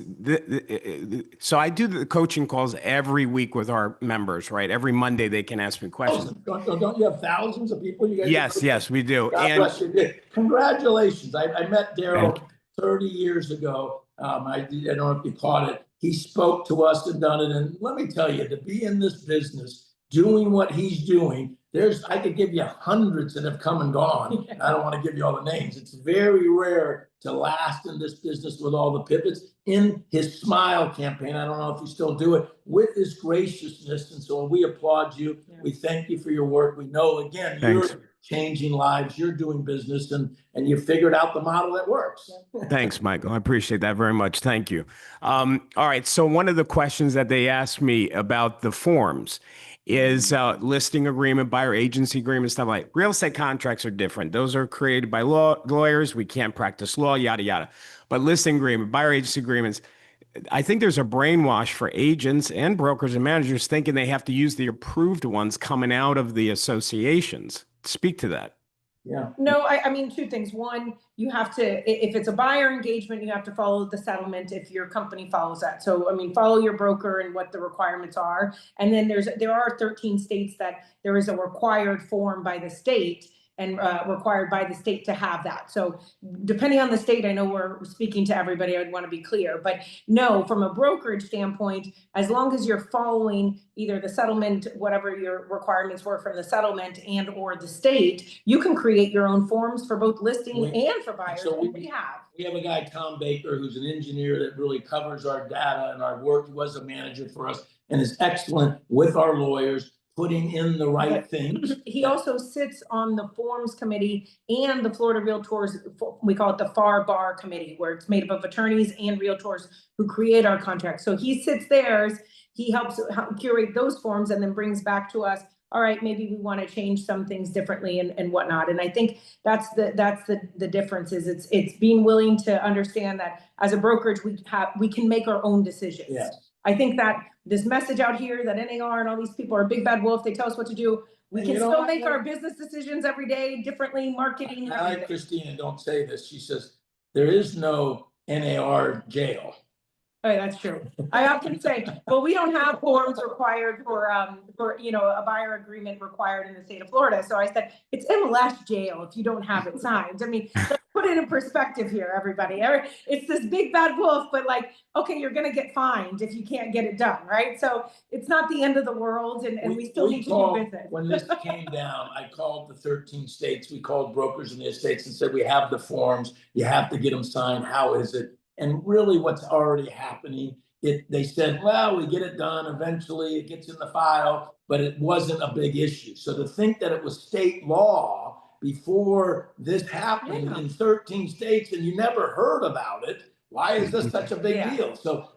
so I do the coaching calls every week with our members, right? Every Monday they can ask me questions. Don't you have thousands of people? You guys Yes, we do. God bless you. Congratulations. I met Darryl 30 years ago. I don't know if you caught it. He spoke to us and done it. And let me tell you, to be in this business, doing what he's doing, I could give you hundreds that have come and gone. I don't want to give you all the names. It's very rare to last in this business with all the pivots. In his Smile campaign, I don't know if you still do it, with his graciousness. And so we applaud you. Yeah. We thank you for your work. We know, again, Thanks. You're changing lives. You're doing business, and you figured out the model that works. Thanks, Michael. I appreciate that very much. Thank you. All right. So one of the questions that they asked me about the forms is listing agreement, buyer agency agreement, stuff like real estate contracts are different. Those are created by lawyers. We can't practice law, yada, yada. But listing agreement, buyer agency agreements, I think there's a brainwash for agents and brokers and managers thinking they have to use the approved ones coming out of the associations. Speak to that. Yeah. No, I mean, two things. One, you have to, if it's a buyer engagement, you have to follow the settlement if your company follows that. So, I mean, follow your broker and what the requirements are. And then there are 13 states that there is a required form by the state and required by the state to have that. So depending on the state, I know we're speaking to everybody, I would want to be clear, but no, from a brokerage standpoint, as long as you're following either the settlement, whatever your requirements were from the settlement and or the state, you can create your own forms for both listing and for buyers. So we have a guy, Tom Baker, who's an engineer that really covers our data and our work. He was a manager for us and is excellent with our lawyers, putting in the right things. He also sits on the forms committee and the Florida Realtors, we call it the FAR Bar committee, where it's made up of attorneys and realtors who create our contracts. So he sits there, he helps curate those forms and then brings back to us, all right, maybe we want to change some things differently and whatnot. And I think that's the difference is it's being willing to understand that as a brokerage, we can make our own decisions. Yes. I think that this message out here that NAR and all these people are a big bad wolf, they tell us what to do. We can still make our business decisions every day differently, marketing. I like Christina, don't say this. She says, there is no NAR jail. Oh, that's true. I often say, well, we don't have forms required for a buyer agreement required in the state of Florida. So I said, it's MLS jail if you don't have it signed. I mean, let's put it in perspective here, everybody. It's this big bad wolf, but like, okay, you're going to get fined if you can't get it done, right? So it's not the end of the world, and we still need to do business. When this came down, I called the 13 states. We called brokers in the states and said, we have the forms. You have to get them signed. How is it? And really what's already happening, they said, well, we get it done. Eventually it gets in the file, but it wasn't a big issue. So to think that it was state law before this happened in 13 states and you never heard about it, why is this such a big deal? So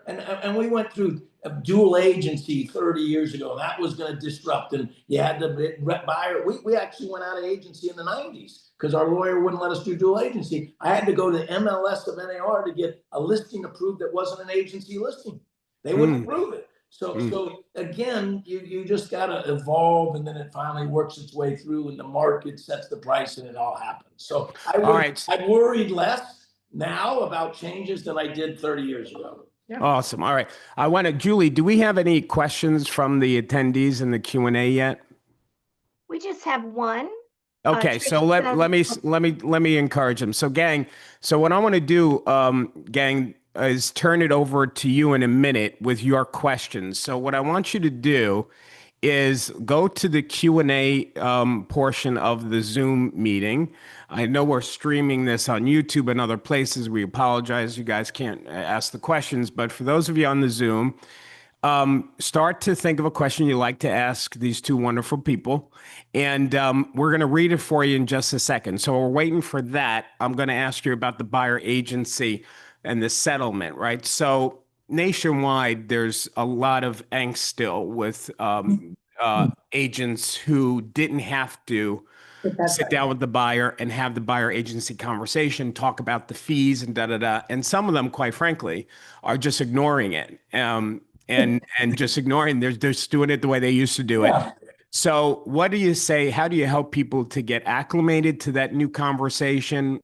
and we went through a dual agency 30 years ago, and that was going to disrupt, and you had to buyer. We actually went out of agency in the 90s because our lawyer wouldn't let us do dual agency. I had to go to MLS of NAR to get a listing approved that wasn't an agency listing. They wouldn't approve it. So again, you just got to evolve, and then it finally works its way through, and the market sets the price, and it all happens. So I worried less now about changes than I did 30 years ago. Yeah. Awesome. All right. Julie, do we have any questions from the attendees in the Q&A yet? We just have one. Okay. So let me encourage them. So gang, what I want to do, gang, is turn it over to you in a minute with your questions. So what I want you to do is go to the Q&A portion of the Zoom meeting. I know we're streaming this on YouTube and other places. We apologize. You guys can't ask the questions, but for those of you on the Zoom, start to think of a question you'd like to ask these two wonderful people. And we're going to read it for you in just a second. So we're waiting for that. I'm going to ask you about the buyer agency and the settlement, right? So nationwide, there's a lot of angst still with agents who didn't have to sit down with the buyer and have the buyer agency conversation, talk about the fees and da da da. And some of them, quite frankly, are just ignoring it. And just ignoring, they're just doing it the way they used to do it. Yeah. So what do you say? How do you help people to get acclimated to that new conversation?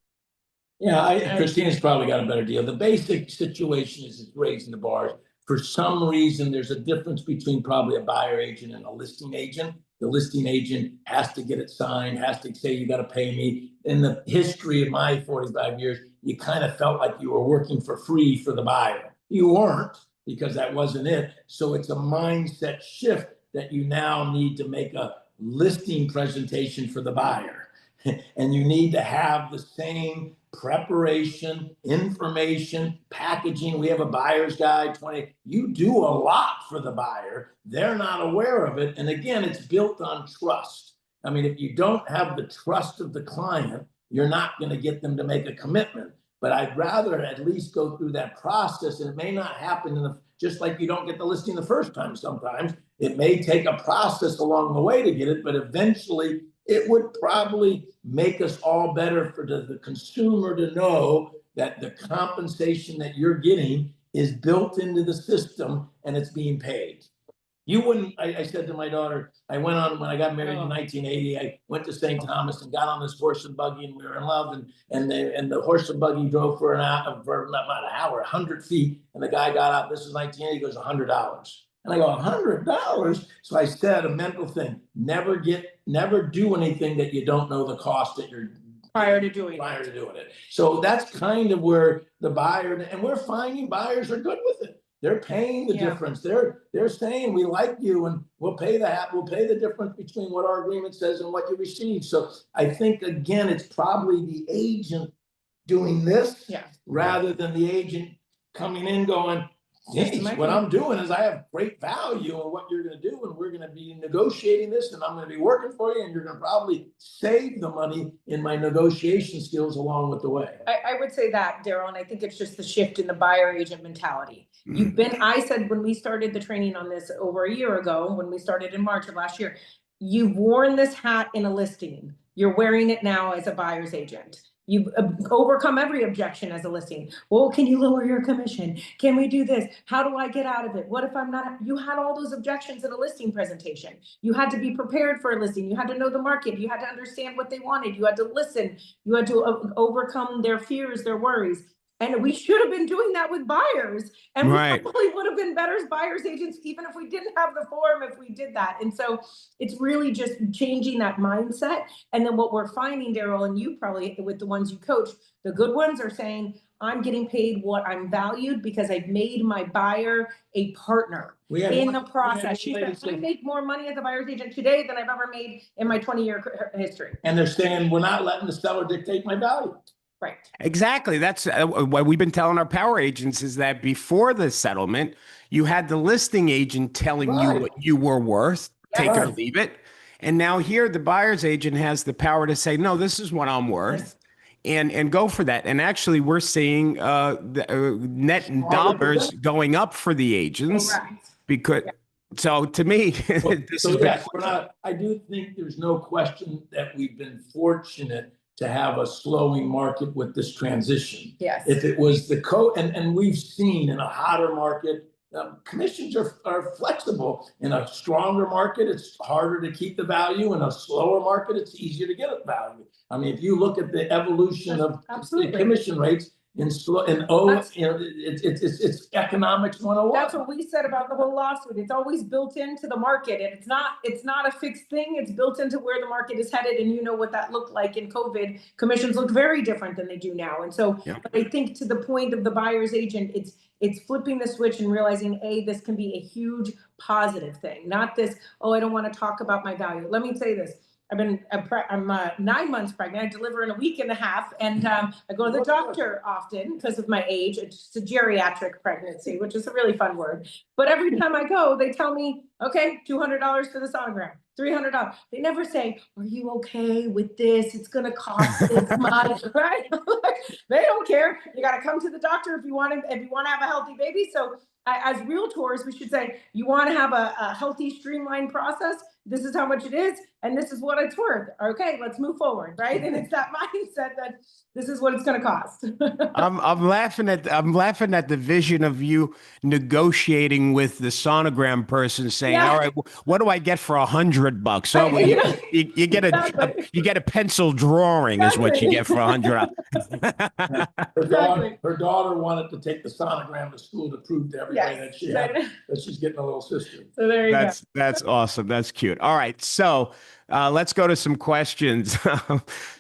Yeah, Christina's probably got a better deal. The basic situation is it's raising the bars. For some reason, there's a difference between probably a buyer agent and a listing agent. The listing agent has to get it signed, has to say, you got to pay me. In the history of my 45 years, you kind of felt like you were working for free for the buyer. You weren't, because that wasn't it. So it's a mindset shift that you now need to make a listing presentation for the buyer. And you need to have the same preparation, information, packaging. We have a buyer's guide 20. You do a lot for the buyer. They're not aware of it. And again, it's built on trust. I mean, if you don't have the trust of the client, you're not going to get them to make a commitment. But I'd rather at least go through that process. And it may not happen just like you don't get the listing the first time sometimes. It may take a process along the way to get it, but eventually it would probably make us all better for the consumer to know that the compensation that you're getting is built into the system and it's being paid. You wouldn't, I said to my daughter, I went on, when I got married in 1980, I went to St. Thomas and got on this horse and buggy, and we were in love, and the horse and buggy drove for not an hour, 100 feet, and the guy got out, this is 1980, he goes, $100. And I go, $100? So I said a mental thing, never do anything that you don't know the cost that you're prior to doing it. So that's kind of where the buyer, and we're finding buyers are good with it. They're paying the difference. They're saying, we like you and we'll pay the difference between what our agreement says and what you receive. So I think, again, it's probably the agent doing this rather than the agent coming in going, geez, what I'm doing is I have great value in what you're going to do, and we're going to be negotiating this, and I'm going to be working for you, and you're going to probably save the money in my negotiation skills along with the way. I would say that, Darryl, and I think it's just the shift in the buyer agent mentality. I said when we started the training on this over a year ago, when we started in March of last year, you've worn this hat in a listing. You're wearing it now as a buyer's agent. You've overcome every objection as a listing. Well, can you lower your commission? Can we do this? How do I get out of it? What if I'm not? You had all those objections in a listing presentation. You had to be prepared for a listing. You had to know the market. You had to understand what they wanted. You had to listen. You had to overcome their fears, their worries. And we should have been doing that with buyers. And we probably would have been better as buyers agents, even if we didn't have the form, if we did that. And so it's really just changing that mindset. And then what we're finding, Darryl, and you probably with the ones you coach, the good ones are saying, I'm getting paid what I'm valued because I've made my buyer a partner in the process. She said, I make more money as a buyer's agent today than I've ever made in my 20-year history. And they're saying, we're not letting the seller dictate my value. Right. Exactly. That's what we've been telling our power agents is that before the settlement, you had the listing agent telling you what you were worth, take it or leave it. And now here the buyer's agent has the power to say, no, this is what I'm worth. And go for that. And actually, we're seeing net dollars going up for the agents because. So to me, I do think there's no question that we've been fortunate to have a slowing market with this transition. Yes. If it was the and we've seen in a hotter market, commissions are flexible. In a stronger market, it's harder to keep the value. In a slower market, it's easier to get a value. I mean, if you look at the evolution of the commission rates, it's economics 101. That's what we said about the whole lawsuit. It's always built into the market, and it's not a fixed thing. It's built into where the market is headed, and you know what that looked like in COVID. Commissions look very different than they do now, and so I think to the point of the buyer's agent, it's flipping the switch and realizing, this can be a huge positive thing, not this. Oh, I don't want to talk about my value. Let me say this. I'm 9 months pregnant. I deliver in a week and a half, and I go to the doctor often because of my age. It's a geriatric pregnancy, which is a really fun word. But every time I go, they tell me, okay, $200 for the sonogram, $300. They never say, are you okay with this? It's going to cost this much, right? They don't care. You got to come to the doctor if you want to have a healthy baby. So as realtors, we should say, you want to have a healthy, streamlined process. This is how much it is, and this is what it's worth. Okay, let's move forward, right? And it's that mindset that this is what it's going to cost. I'm laughing at the vision of you negotiating with the sonogram person, saying, Yeah. "All right, what do I get for $100? Oh, well, you get a pencil drawing is what you get for $100." Her daughter wanted to take the sonogram to school to prove to everybody that she's getting a little sister. So there you go. That's awesome. That's cute. All right, so let's go to some questions.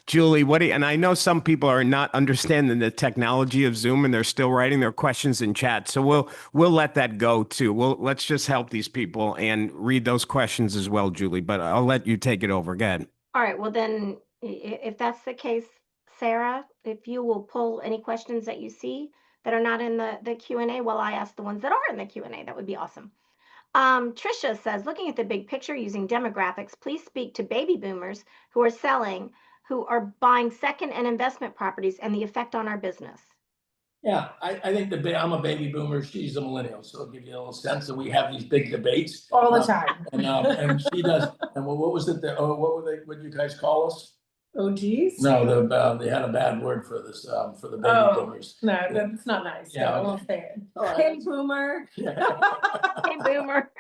Julie, and I know some people are not understanding the technology of Zoom and they're still writing their questions in chat. So we'll let that go too. Let's just help these people and read those questions as well, Julie, but I'll let you take it over. Go ahead. All right, well then, if that's the case, Sarah, if you will pull any questions that you see that are not in the Q&A while I ask the ones that are in the Q&A, that would be awesome. Trisha says, looking at the big picture using demographics, please speak to baby boomers who are selling, who are buying second and investment properties and the effect on our business. Yeah, I think I'm a baby boomer. She's a millennial, so it'll give you a little sense. And we have these big debates all the time. And she does. And what was it? What do you guys call us? Oh, geez. No, they had a bad word for this for the baby boomers. No, that's not nice. Yeah, so I won't say it. Right. Hey, boomer. Hey, boomer.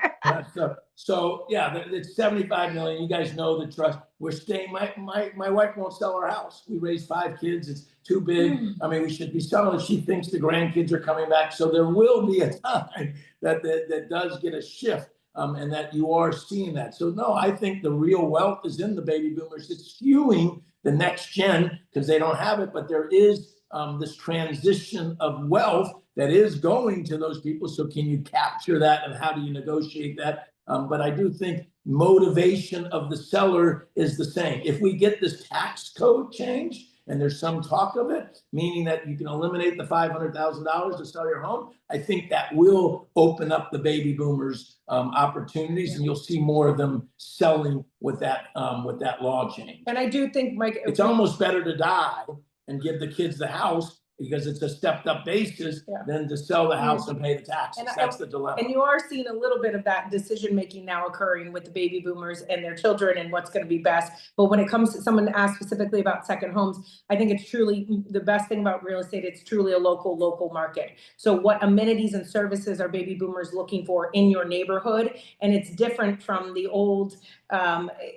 So yeah, it's 75 million. You guys know the trust. We're staying. My wife won't sell our house. We raised 5 kids. It's too big. I mean, we should be selling it. She thinks the grandkids are coming back. So there will be a time that does get a shift. And that you are seeing that. So no, I think the real wealth is in the baby boomers. It's skewing the next gen because they don't have it, but there is this transition of wealth that is going to those people. So can you capture that and how do you negotiate that? But I do think motivation of the seller is the same. If we get this tax code change, and there's some talk of it, meaning that you can eliminate the $500,000 to sell your home, I think that will open up the baby boomers opportunities, and you'll see more of them selling with that law change. And I do think, Mike, it's almost better to die and give the kids the house because it's a stepped up basis than to sell the house and pay the taxes. That's the dilemma. And you are seeing a little bit of that decision making now occurring with the baby boomers and their children and what's going to be best. But when it comes to someone asked specifically about second homes, I think it's truly the best thing about real estate. It's truly a local market. So what amenities and services are baby boomers looking for in your neighborhood? And it's different from the old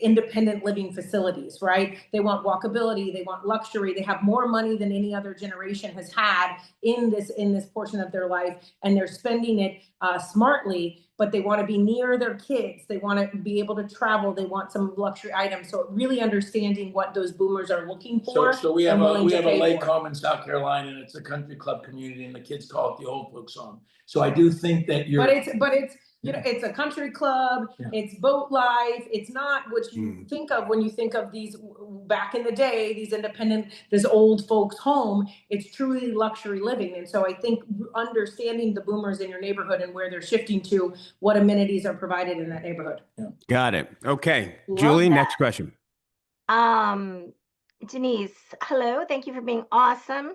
independent living facilities, right? They want walkability, they want luxury, they have more money than any other generation has had in this portion of their life, and they're spending it smartly, but they want to be near their kids, they want to be able to travel, they want some luxury items. So really understanding what those boomers are looking for. So we have a lake home in South Carolina, and it's a country club community, and the kids call it the old folks home. So I do think that you're but it's you know, it's a country club, it's boat life. It's not what you think of when you think of these back in the day, these independent, this old folks home. It's truly luxury living. And so I think understanding the boomers in your neighborhood and where they're shifting to, what amenities are provided in that neighborhood. Got it. Okay. Julie, next question. Denise, hello. Thank you for being awesome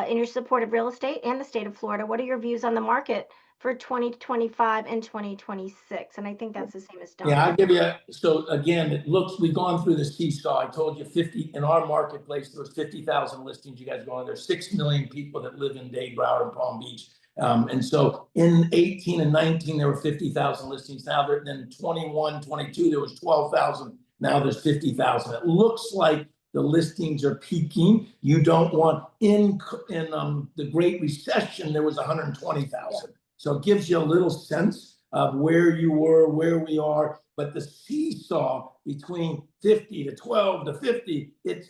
in your support of real estate and the state of Florida. What are your views on the market for 2025 and 2026? And I think that's the same as Don. Yeah, I'll give you, so again, we've gone through the seesaw. I told you 50, in our marketplace, there was 50,000 listings. You guys go on, there's 6 million people that live in Dade, Broward, and Palm Beach. And so in 18 and 19, there were 50,000 listings. Now then 21, 22, there was 12,000. Now there's 50,000. It looks like the listings are peaking. You don't want, in the Great Recession, there was 120,000. So it gives you a little sense of where you were, where we are. But the seesaw between 50 to 12 to 50, it's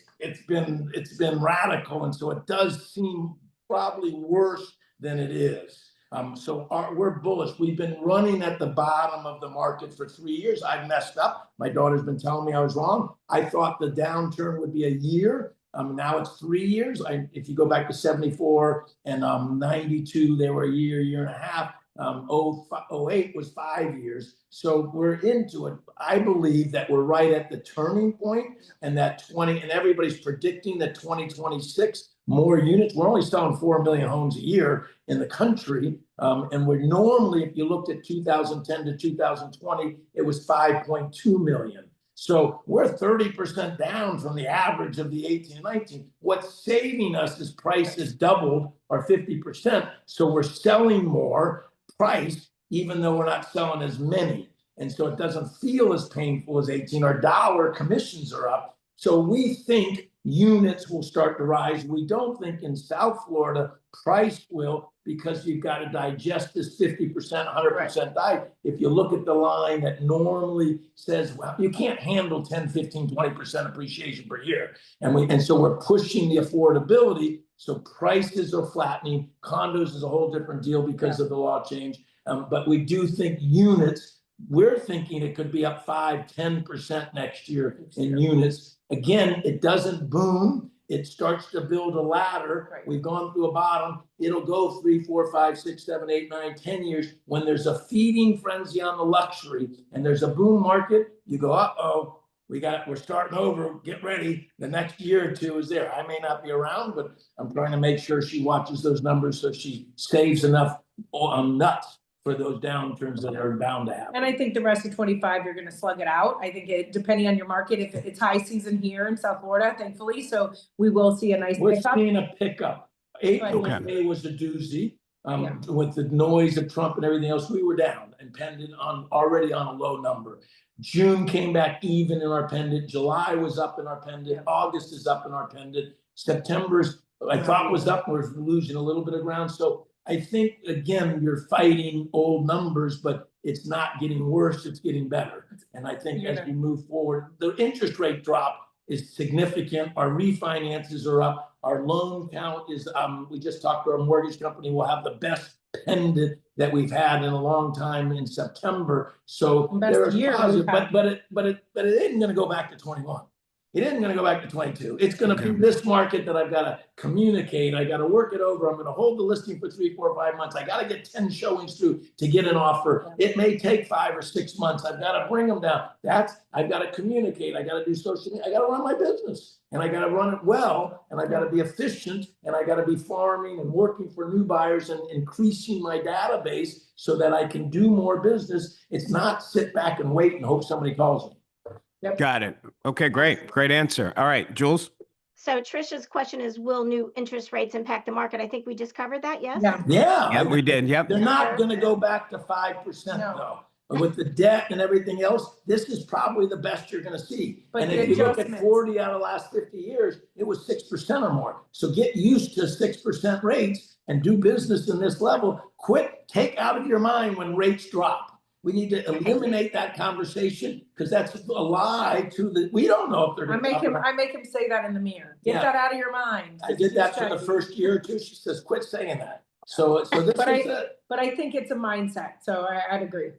been radical, and so it does seem probably worse than it is. So we're bullish. We've been running at the bottom of the market for 3 years. I've messed up. My daughter's been telling me I was wrong. I thought the downturn would be a year. Now it's 3 years. If you go back to 74 and 92, they were a year and a half. 08 was 5 years. So we're into it. I believe that we're right at the turning point, and that and everybody's predicting that 2026 more units. We're only selling 4 million homes a year in the country. And we're normally, if you looked at 2010 to 2020, it was 5.2 million. So we're 30% down from the average of the 18 and 19. What's saving us is prices doubled or 50%. So we're selling more price, even though we're not selling as many. And so it doesn't feel as painful as 18. Our dollar commissions are up. So we think units will start to rise. We don't think in South Florida price will, because you've got to digest this 50%, 100% die. If you look at the line that normally says, well, you can't handle 10, 15, 20% appreciation per year. And so we're pushing the affordability. So prices are flattening. Condos is a whole different deal because of the law change. But we do think units, we're thinking it could be up 5, 10% next year in units. Again, it doesn't boom. It starts to build a ladder. Right. We've gone through a bottom. It'll go 3, 4, 5, 6, 7, 8, 9, 10 years. When there's a feeding frenzy on the luxury and there's a boom market, you go, uh-oh, we're starting over. Get ready. The next year or two is there. I may not be around, but I'm trying to make sure she watches those numbers so she saves enough nuts for those downturns that are bound to happen. And I think the rest of 25, you're going to slug it out. I think depending on your market, if it's high season here in South Florida, thankfully, so we will see a nice We're pickup. seeing a pickup. April and May was a doozy. With the noise of Trump and everything else, we were down and pendant already on a low number. June came back even in our pendant. July was up in our pendant. August is up in our pendant. September's, I thought was up. We're losing a little bit of ground. So I think, again, you're fighting old numbers, but it's not getting worse, it's getting better. And I think as we move forward, the interest rate drop is significant. Our refinances are up. Our loan count is, we just talked to our mortgage company, we'll have the best pendant that we've had in a long time in September. So there's positive, but it isn't gonna go back to 21. It isn't going to go back to 22. It's going to be this market that I've got to communicate. I got to work it over. I'm going to hold the listing for 3, 4, 5 months. I got to get 10 showings through to get an offer. It may take 5 or 6 months. I've got to bring them down. I've got to communicate. I got to do social media. I got to run my business, and I got to run it well, and I got to be efficient, and I got to be farming and working for new buyers and increasing my database so that I can do more business. It's not sit back and wait and hope somebody calls me. Yep. Got it. Okay, great. Great answer. All right, Jules. So Trisha's question is, will new interest rates impact the market? I think we just covered that, yes? Yeah, we did. Yep. They're not going to go back to 5% though. With the debt and everything else, this is probably the best you're going to see. But if you look at 40 out of the last 50 years, it was 6% or more. So get used to 6% rates and do business in this level. Take out of your mind when rates drop. We need to eliminate that conversation because that's a lie we don't know if they're going to. I make him say that in the mirror. Get that out of your mind. I did that for the first year or two. She says, quit saying that. So this but I think it's a mindset. So I'd agree.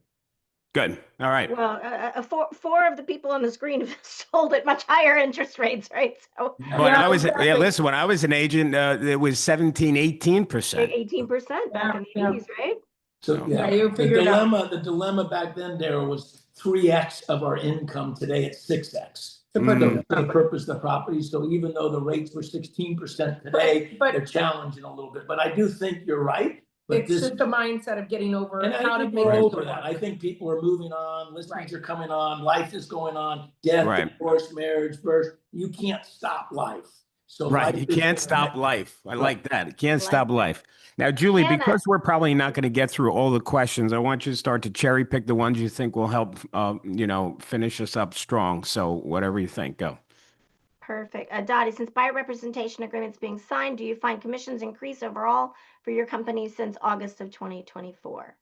Good. All right. Well, four of the people on the screen have sold at much higher interest rates, right? So when I was an agent, it was 17, 18%. 18% back in the 80s, right? So the dilemma back then, Darryl, was 3x of our income. Today it's 6x. For the purpose of the property. So even though the rates were 16% today, they're challenging a little bit. But I do think you're right. But it's just the mindset of getting over how to make over that. I think people are moving on. Listings are coming on. Life is going on. Death, divorce, marriage, birth. You can't stop life. So you can't stop life. I like that. You can't stop life. Now, Julie, because we're probably not going to get through all the questions, I want you to start to cherry pick the ones you think will help, finish us up strong. So whatever you think, go. Perfect. Dottie, since buyer representation agreements being signed, do you find commissions increase overall for your company since August of 2024?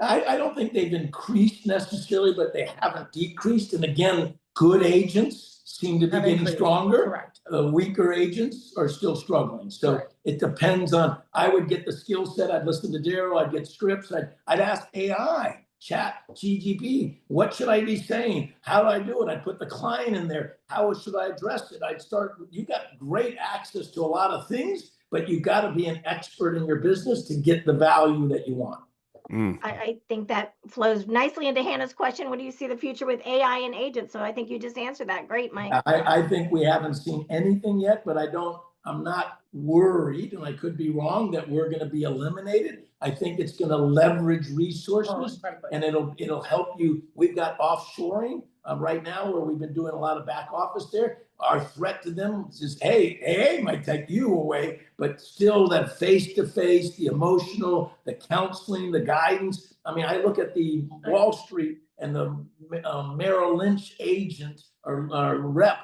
I don't think they've increased necessarily, but they haven't decreased. And again, good agents seem to be getting stronger. Correct. Weaker agents are still struggling. So it depends on, I would get the skill set. I'd listen to Darryl. I'd get scripts. I'd ask AI, chat, GGP, what should I be saying? How do I do it? I'd put the client in there. How should I address it? You got great access to a lot of things, but you got to be an expert in your business to get the value that you want. I think that flows nicely into Hannah's question. What do you see the future with AI and agents? So I think you just answered that. Great, Mike. I think we haven't seen anything yet, but I'm not worried, and I could be wrong, that we're going to be eliminated. I think it's going to leverage resources, and it'll help you. We've got offshoring right now, where we've been doing a lot of back office there. Our threat to them is, hey, might take you away, but still that face-to-face, the emotional, the counseling, the guidance. I mean, I look at the Wall Street and the Merrill Lynch agent or rep.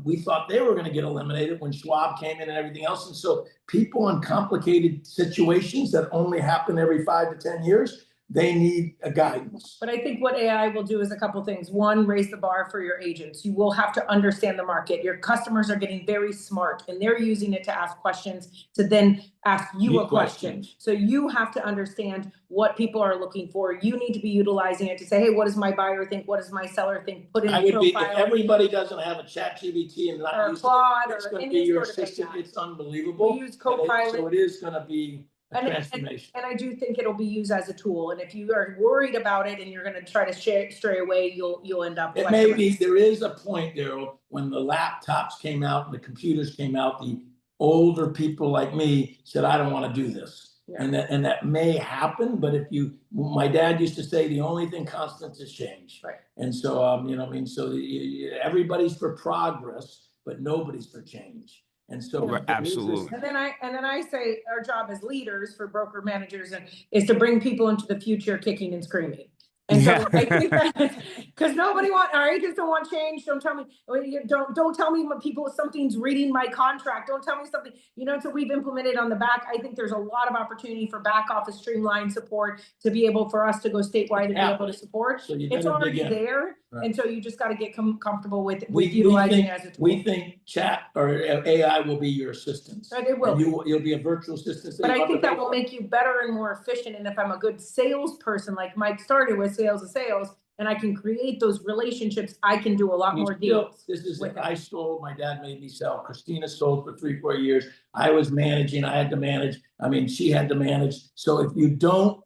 We thought they were going to get eliminated when Schwab came in and everything else. And so people in complicated situations that only happen every 5 to 10 years, they need a guidance. But I think what AI will do is a couple things. One, raise the bar for your agents. You will have to understand the market. Your customers are getting very smart, and they're using it to ask questions, to then ask you a question. So you have to understand what people are looking for. You need to be utilizing it to say, hey, what does my buyer think? What does my seller think? Put in a profile. If everybody doesn't have a ChatGPT and not use Claude it's or going to any be your sort of assistant. AI. It's unbelievable. We use Copilot. So it is going to be a transformation. And I do think it'll be used as a tool. And if you are worried about it and you're going to try to stray away, you'll end up. It may be. There is a point, Darryl, when the laptops came out and the computers came out, the older people like me said, I don't want to do this. Yeah. And that may happen, but my dad used to say, the only thing constant is change. Right. And so, everybody's for progress, but nobody's for change. And so, absolutely. And then I say our job as leaders for broker managers is to bring people into the future kicking and screaming. And so I think that because our agents don't want change. Don't tell me, don't tell me when something's reading my contract. Don't tell me something, so we've implemented on the back. I think there's a lot of opportunity for back office streamline support to be able for us to go statewide and be able to support. So it's already there. Right. And so you just got to get comfortable with utilizing it as a tool. We think chat or AI will be your assistant. Right, it will. You'll be a virtual assistant. But I think that will make you better and more efficient. And if I'm a good salesperson, like Mike started with sales, and I can create those relationships, I can do a lot more deals. My dad made me sell. Christina sold for 3-4 years. I was managing. I had to manage. I mean, she had to manage. So if you don't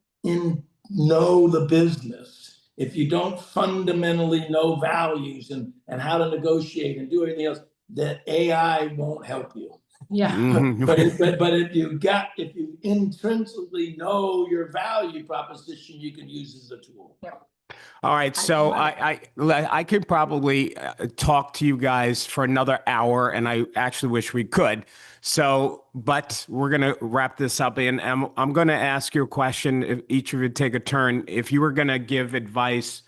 know the business, if you don't fundamentally know values and how to negotiate and do everything else, that AI won't help you. Yeah. but if you intrinsically know your value proposition, you can use as a tool. Yeah. All right, so I could probably talk to you guys for another hour, and I actually wish we could. So, but we're going to wrap this up, and I'm going to ask you a question. If each of you take a turn, if you were going to give advice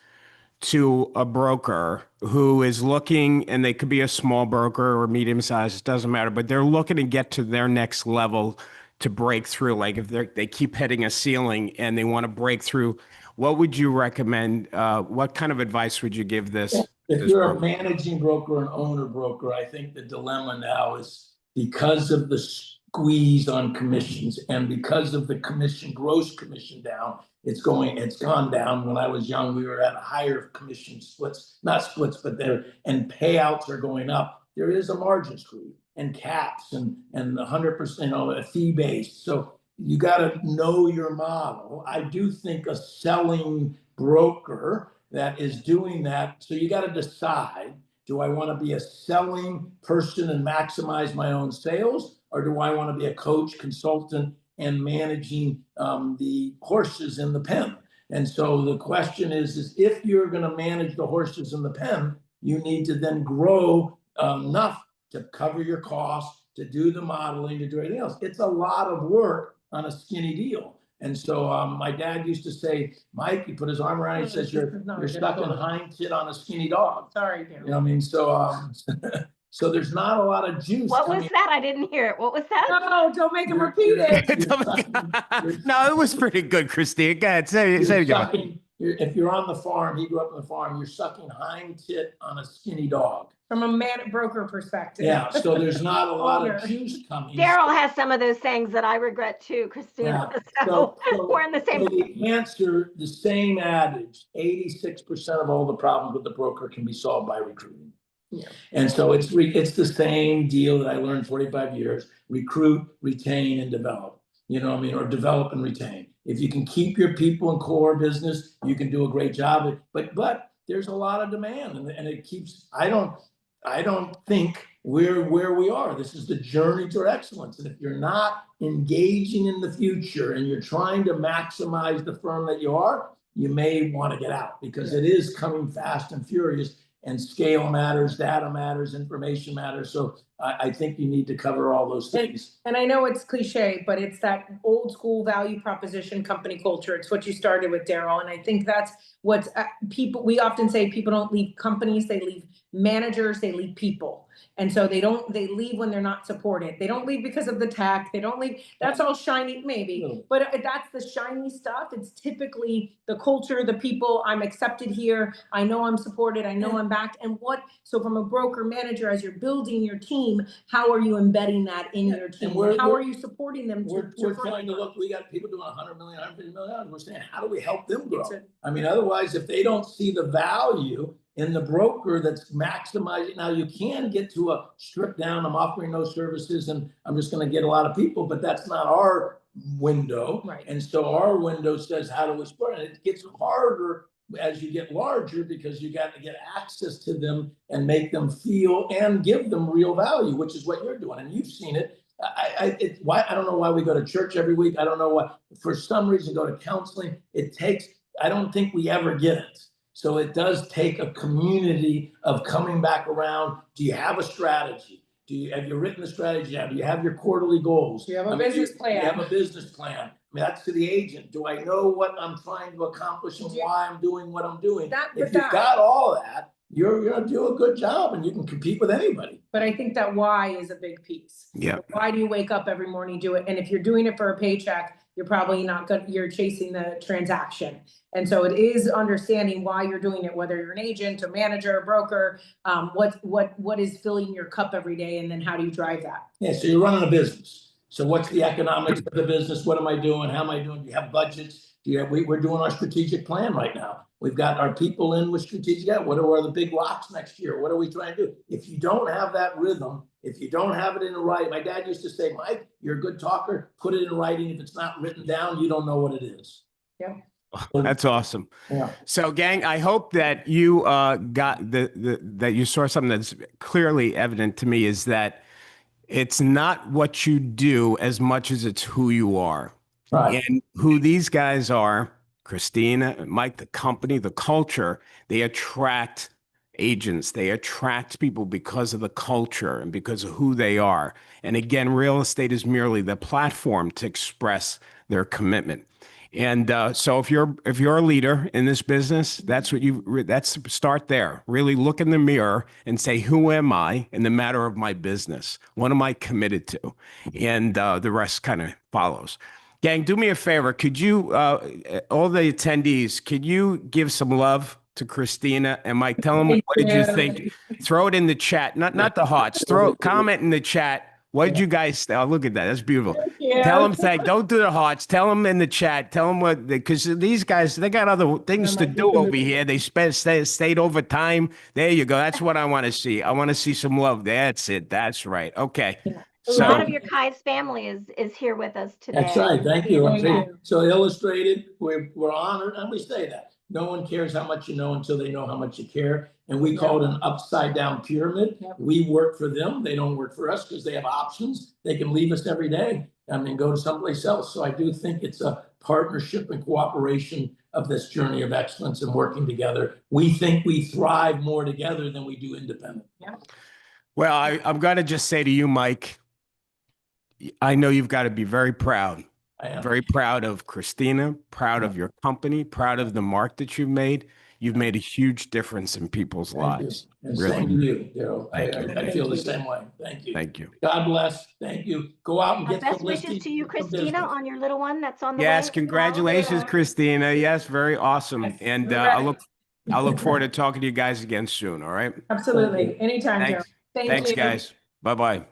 to a broker who is looking, and they could be a small broker or medium size, it doesn't matter, but they're looking to get to their next level to break through, like if they keep hitting a ceiling and they want to break through, what would you recommend? What kind of advice would you give this? If you're a managing broker and owner broker, I think the dilemma now is because of the squeeze on commissions and because of the gross commission down, it's gone down. When I was young, we were at a higher commission not splits, but and payouts are going up. There is a margin squeeze and caps and 100%, a fee based. So you got to know your model. I do think a selling broker that is doing that. So you got to decide, do I want to be a selling person and maximize my own sales? Or do I want to be a coach, consultant, and managing the horses in the pen? And so the question is if you're going to manage the horses in the pen, you need to then grow enough to cover your costs, to do the modeling, to do everything else. It's a lot of work on a skinny deal. And so my dad used to say, Mike, he put his arm around, he says, you're stuck in hind tit on a skinny dog. Sorry. You know what I mean? So so there's not a lot of juice. What was that? I didn't hear it. What was that? No, don't make him repeat it. No, it was pretty good, Christina. Go ahead, say it again. If you're on the farm, he grew up on the farm, you're sucking hind tit on a skinny dog. From a broker perspective. Yeah, so there's not a lot of juice coming. Darryl has some of those things that I regret too, Christina. Yeah. So we're in the same. So the answer, the same adage, 86% of all the problems with the broker can be solved by recruiting. Yeah. And so it's the same deal that I learned 45 years, recruit, retain, and develop, or develop and retain. If you can keep your people in core business, you can do a great job. But there's a lot of demand and it keeps, I don't think we're where we are. This is the journey toward excellence. And if you're not engaging in the future and you're trying to maximize the firm that you are, you may want to get out, because it is coming fast and furious, and scale matters, data matters, information matters. So I think you need to cover all those things. And I know it's cliche, but it's that old school value proposition company culture. It's what you started with, Darryl. And I think that's what we often say, people don't leave companies, they leave managers, they leave people. And so they leave when they're not supported. They don't leave because of the tech. They don't leave. That's all shiny, maybe, but that's the shiny stuff. It's typically the culture, the people. I'm accepted here. I know I'm supported. I know I'm backed. And so from a broker manager, as you're building your team, how are you embedding that in your team? How are you supporting them? We're trying to look, we got people doing 100 million, 150 million. We're saying, how do we help them grow? I mean, otherwise, if they don't see the value in the broker that's maximizing, now you can get to a strip down, I'm offering those services and I'm just going to get a lot of people, but that's not our window. Right. And so our window says, how do we support it? It gets harder as you get larger, because you got to get access to them and make them feel and give them real value, which is what you're doing. And you've seen it. I don't know why we go to church every week. I don't know why, for some reason, go to counseling. I don't think we ever get it. So it does take a community of coming back around. Do you have a strategy? Have you written the strategy down? Do you have your quarterly goals? Do you have a business plan? Do you have a business plan? I mean, that's to the agent. Do I know what I'm trying to accomplish and why I'm doing what I'm doing? If you've got all that, you're going to do a good job and you can compete with anybody. But I think that why is a big piece. Yeah. Why do you wake up every morning, do it? And if you're doing it for a paycheck, you're probably not good. You're chasing the transaction. And so it is understanding why you're doing it, whether you're an agent, a manager, a broker, what is filling your cup every day, and then how do you drive that? Yeah, so you're running a business. So what's the economics of the business? What am I doing? How am I doing? Do you have budgets? We're doing our strategic plan right now. We've got our people in with strategic. What are the big rocks next year? What are we trying to do? If you don't have that rhythm, if you don't have it in writing, my dad used to say, Mike, you're a good talker, put it in writing. If it's not written down, you don't know what it is. Yeah. That's awesome. Yeah. So, gang, I hope that you got that you saw something that's clearly evident to me, is that it's not what you do as much as it's who you are. Right. And who these guys are, Christina, Mike, the company, the culture, they attract agents. They attract people because of the culture and because of who they are. And again, real estate is merely the platform to express their commitment. And so if you're a leader in this business, that's start there. Really look in the mirror and say, who am I in the matter of my business? What am I committed to? And the rest kind of follows. Gang, do me a favor. Could you, all the attendees, could you give some love to Christina and Mike? Tell them, what did you think? Throw it in the chat, not the hearts. Comment in the chat. What did you guys? Oh, look at that. That's beautiful. Yeah. Tell them, don't do the hearts. Tell them in the chat. Tell them what, because these guys, they got other things to do over here. They stayed over time. There you go. That's what I want to see. I want to see some love. That's it. That's right. Okay. A lot of your Kai's family is here with us today. That's right. Thank you. Thank you. So illustrated, we're honored, and we say that. No one cares how much you know until they know how much you care. And we call it an upside down pyramid. Yep. We work for them. They don't work for us because they have options. They can leave us every day and go to someplace else. So I do think it's a partnership and cooperation of this journey of excellence and working together. We think we thrive more together than we do independent. Yeah. Well, I'm going to just say to you, Mike, I know you've got to be very proud. I am. Very proud of Christina, proud of your company, proud of the mark that you've made. You've made a huge difference in people's lives. And Really. same to you, Darryl. Thank you. I feel the same way. Thank you. Thank you. God bless. Thank you. Go out and get Best some wishes listings. to you, get some Christina, business. on your little one that's on the way. Yes, congratulations, Christina. Yes, very awesome. Yes, And we're I ready. look forward to talking to you guys again soon. All right. Absolutely. Anytime, Darryl. Thanks. Thanks, you. guys. Bye-bye.